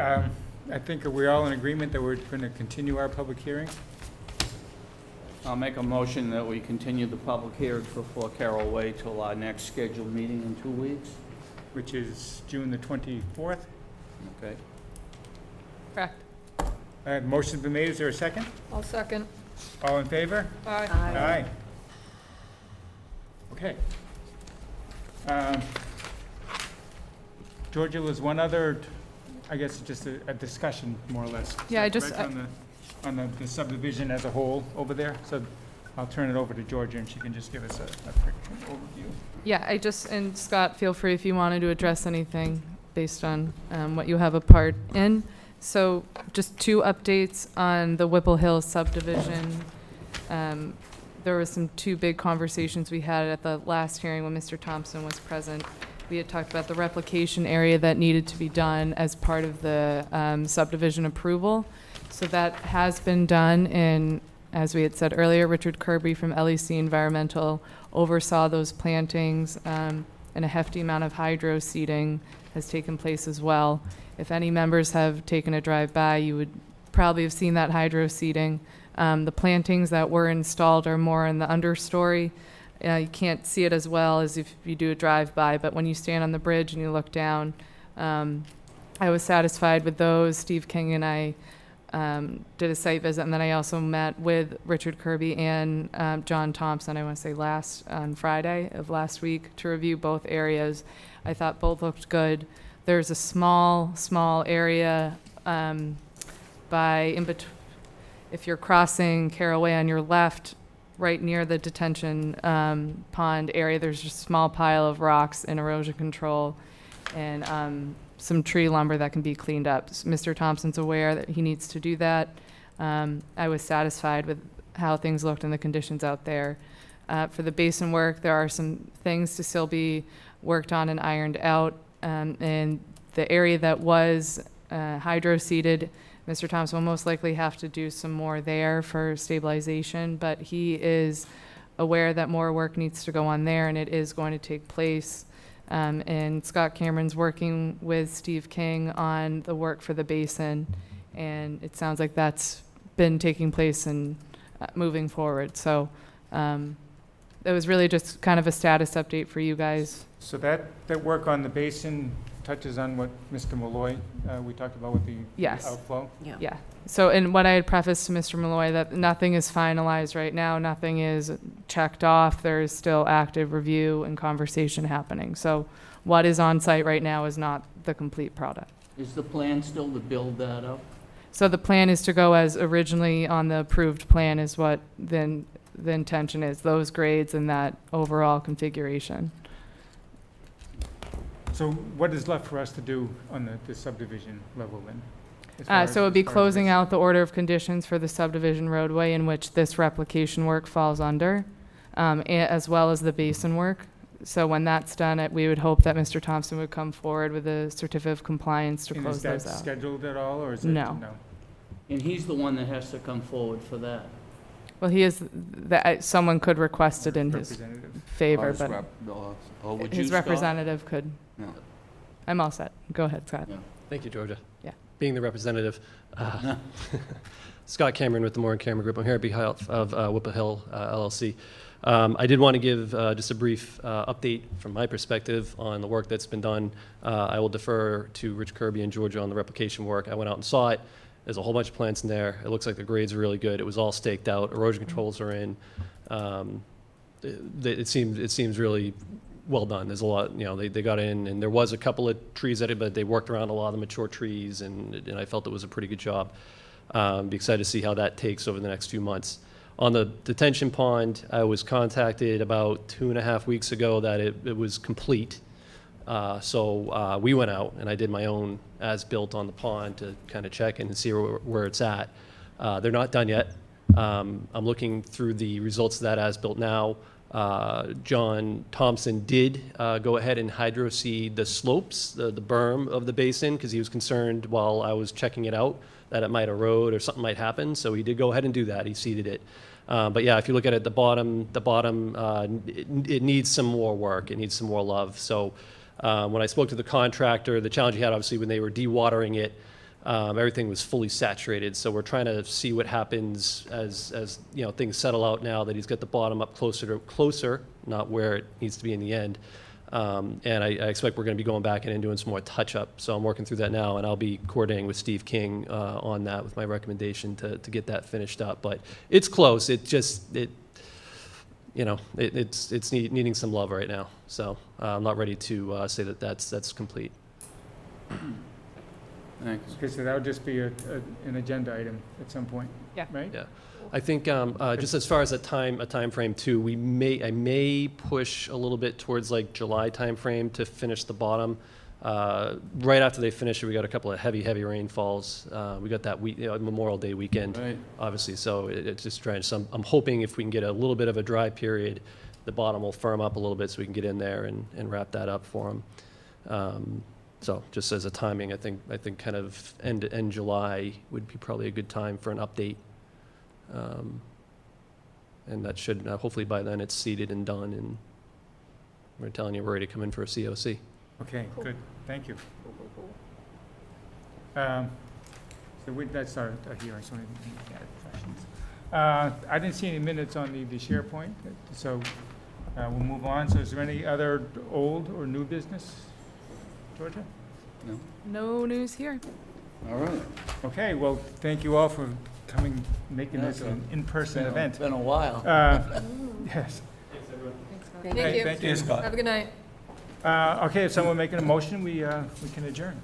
I think we're all in agreement that we're going to continue our public hearing. I'll make a motion that we continue the public hearing for 4 Carroll Way till our next scheduled meeting in 2 weeks. Which is June the 24th. Okay? Correct. Motion's been made. Is there a second? I'll second. All in favor? Aye. Aye. Okay. Georgia, was one other, I guess, just a discussion, more or less. Yeah, I Is that just- correct, on the subdivision as a whole over there? So I'll turn it over to Georgia, and she can just give us a quick overview. Yeah, and Scott, feel free if you wanted to address anything based on what you have a part in. So just 2 updates on the Whipple Hill subdivision. There was some 2 big conversations we had at the last hearing when Mr. Thompson was present. We had talked about the replication area that needed to be done as part of the subdivision approval. So that has been done, and as we had said earlier, Richard Kirby from LEC Environmental oversaw those plantings, and a hefty amount of hydro seeding has taken place as well. If any members have taken a drive by, you would probably have seen that hydro seeding. The plantings that were installed are more in the understory. You can't see it as well as if you do a drive-by, but when you stand on the bridge and you look down, I was satisfied with those. Steve King and I did a site visit, and then I also met with Richard Kirby and John Thompson, I want to say on Friday of last week, to review both areas. I thought both looked good. There's a small area if you're crossing Carroll Way on your left, right near the detention pond area, there's just a small pile of rocks and erosion control and some tree lumber that can be cleaned up. Mr. Thompson's aware that he needs to do that. I was satisfied with how things looked and the conditions out there. For the basin work, there are some things to still be worked on and ironed out. And the area that was hydro-seeded, Mr. Thompson will most likely have to do some more there for stabilization, but he is aware that more work needs to go on there, and it is going to take place. And Scott Cameron's working with Steve King on the work for the basin, and it sounds like that's been taking place and moving forward. So it was really just kind of a status update for you guys. So that work on the basin touches on what Mr. Malloy, we talked about with the Yes. outflow? Yeah. So, and what I had prefaced to Mr. Malloy, that nothing is finalized right now, nothing is checked off, there is still active review and conversation happening. So what is on site right now is not the complete product. Is the plan still to build that up? So the plan is to go as originally on the approved plan is what then the intention is, those grades and that overall configuration. So what is left for us to do on the subdivision level then? As far So it would as be this? closing out the order of conditions for the subdivision roadway in which this replication work falls under, as well as the basin work. So when that's done, we would hope that Mr. Thompson would come forward with a certificate of compliance to And close is that those out. scheduled at all, or is it? No. And he's the one that has to come forward for that. Well, he is, someone could request it in his Representative. favor, but Or would you, his Scott? representative could. No. I'm all set. Go ahead, Scott. Yeah. Thank you, Georgia. Yeah. Being the representative, Scott Cameron with the Moore and Cameron Group. I'm here on behalf of Whipple Hill LLC. I did want to give just a brief update from my perspective on the work that's been done. I will defer to Rich Kirby and Georgia on the replication work. I went out and saw it. There's a whole bunch of plants in there. It looks like the grades are really good. It was all staked out. Erosion controls are in. It seems really well done. There's a lot, they got in, and there was a couple of trees at it, but they worked around a lot of the mature trees, and I felt it was a pretty good job. Be excited to see how that takes over the next few months. On the detention pond, I was contacted about 2.5 weeks ago that it was complete. So we went out, and I did my own as-built on the pond to kind of check in and see where it's at. They're not done yet. I'm looking through the results of that as-built now. John Thompson did go ahead and hydro-seed the slopes, the berm of the basin, because he was concerned while I was checking it out that it might erode or something might happen. So he did go ahead and do that. He seeded it. But yeah, if you look at it, the bottom, it needs some more work. It needs some more love. So when I spoke to the contractor, the challenge he had, obviously, when they were dewatering it, everything was fully saturated. So we're trying to see what happens as things settle out now that he's got the bottom up closer, not where it needs to be in the end. And I expect we're going to be going back in and doing some more touch-up. So I'm working through that now, and I'll be coordinating with Steve King on that with my recommendation to get that finished up. But it's close. It's needing some love right now. So I'm not ready to say that that's complete. Thanks. Okay, so that would just be an agenda item at some point? Yeah. Right? Yeah. I think just as far as a time frame too, I may push a little bit towards like July time frame to finish the bottom. Right after they finish it, we got a couple of heavy rainfalls. We got that Memorial Day weekend, Right. obviously. So it's just trying. So I'm hoping if we can get a little bit of a dry period, the bottom will firm up a little bit so we can get in there and wrap that up for them. So just as a timing, I think kind of end July would be probably a good time for an update. And that should, hopefully by then it's seeded and done, and we're telling you we're ready to come in for a COC. Okay, good, thank you. That's our hearing, so any other questions? I didn't see any minutes on the SharePoint, so we'll move on. So is there any other old or new business, Georgia? No? No news here. All right. Okay, well, thank you all for coming, making this an in-person event. It's been a while. Yes. Thank Hey, you. thank you. Have a good night. Okay, if someone making a motion, we can adjourn.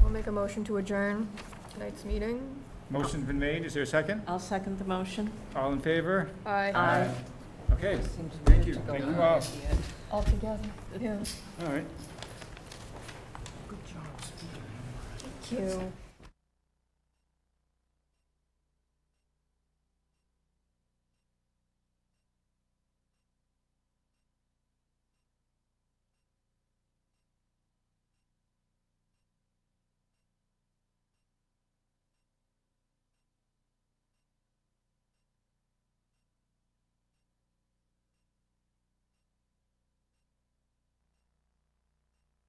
I'll make a motion to adjourn tonight's meeting. Motion's been made, is there a second? I'll second the motion. All in favor? Aye. Okay, thank you, thank you all. All together. Yeah. All right. Thank you.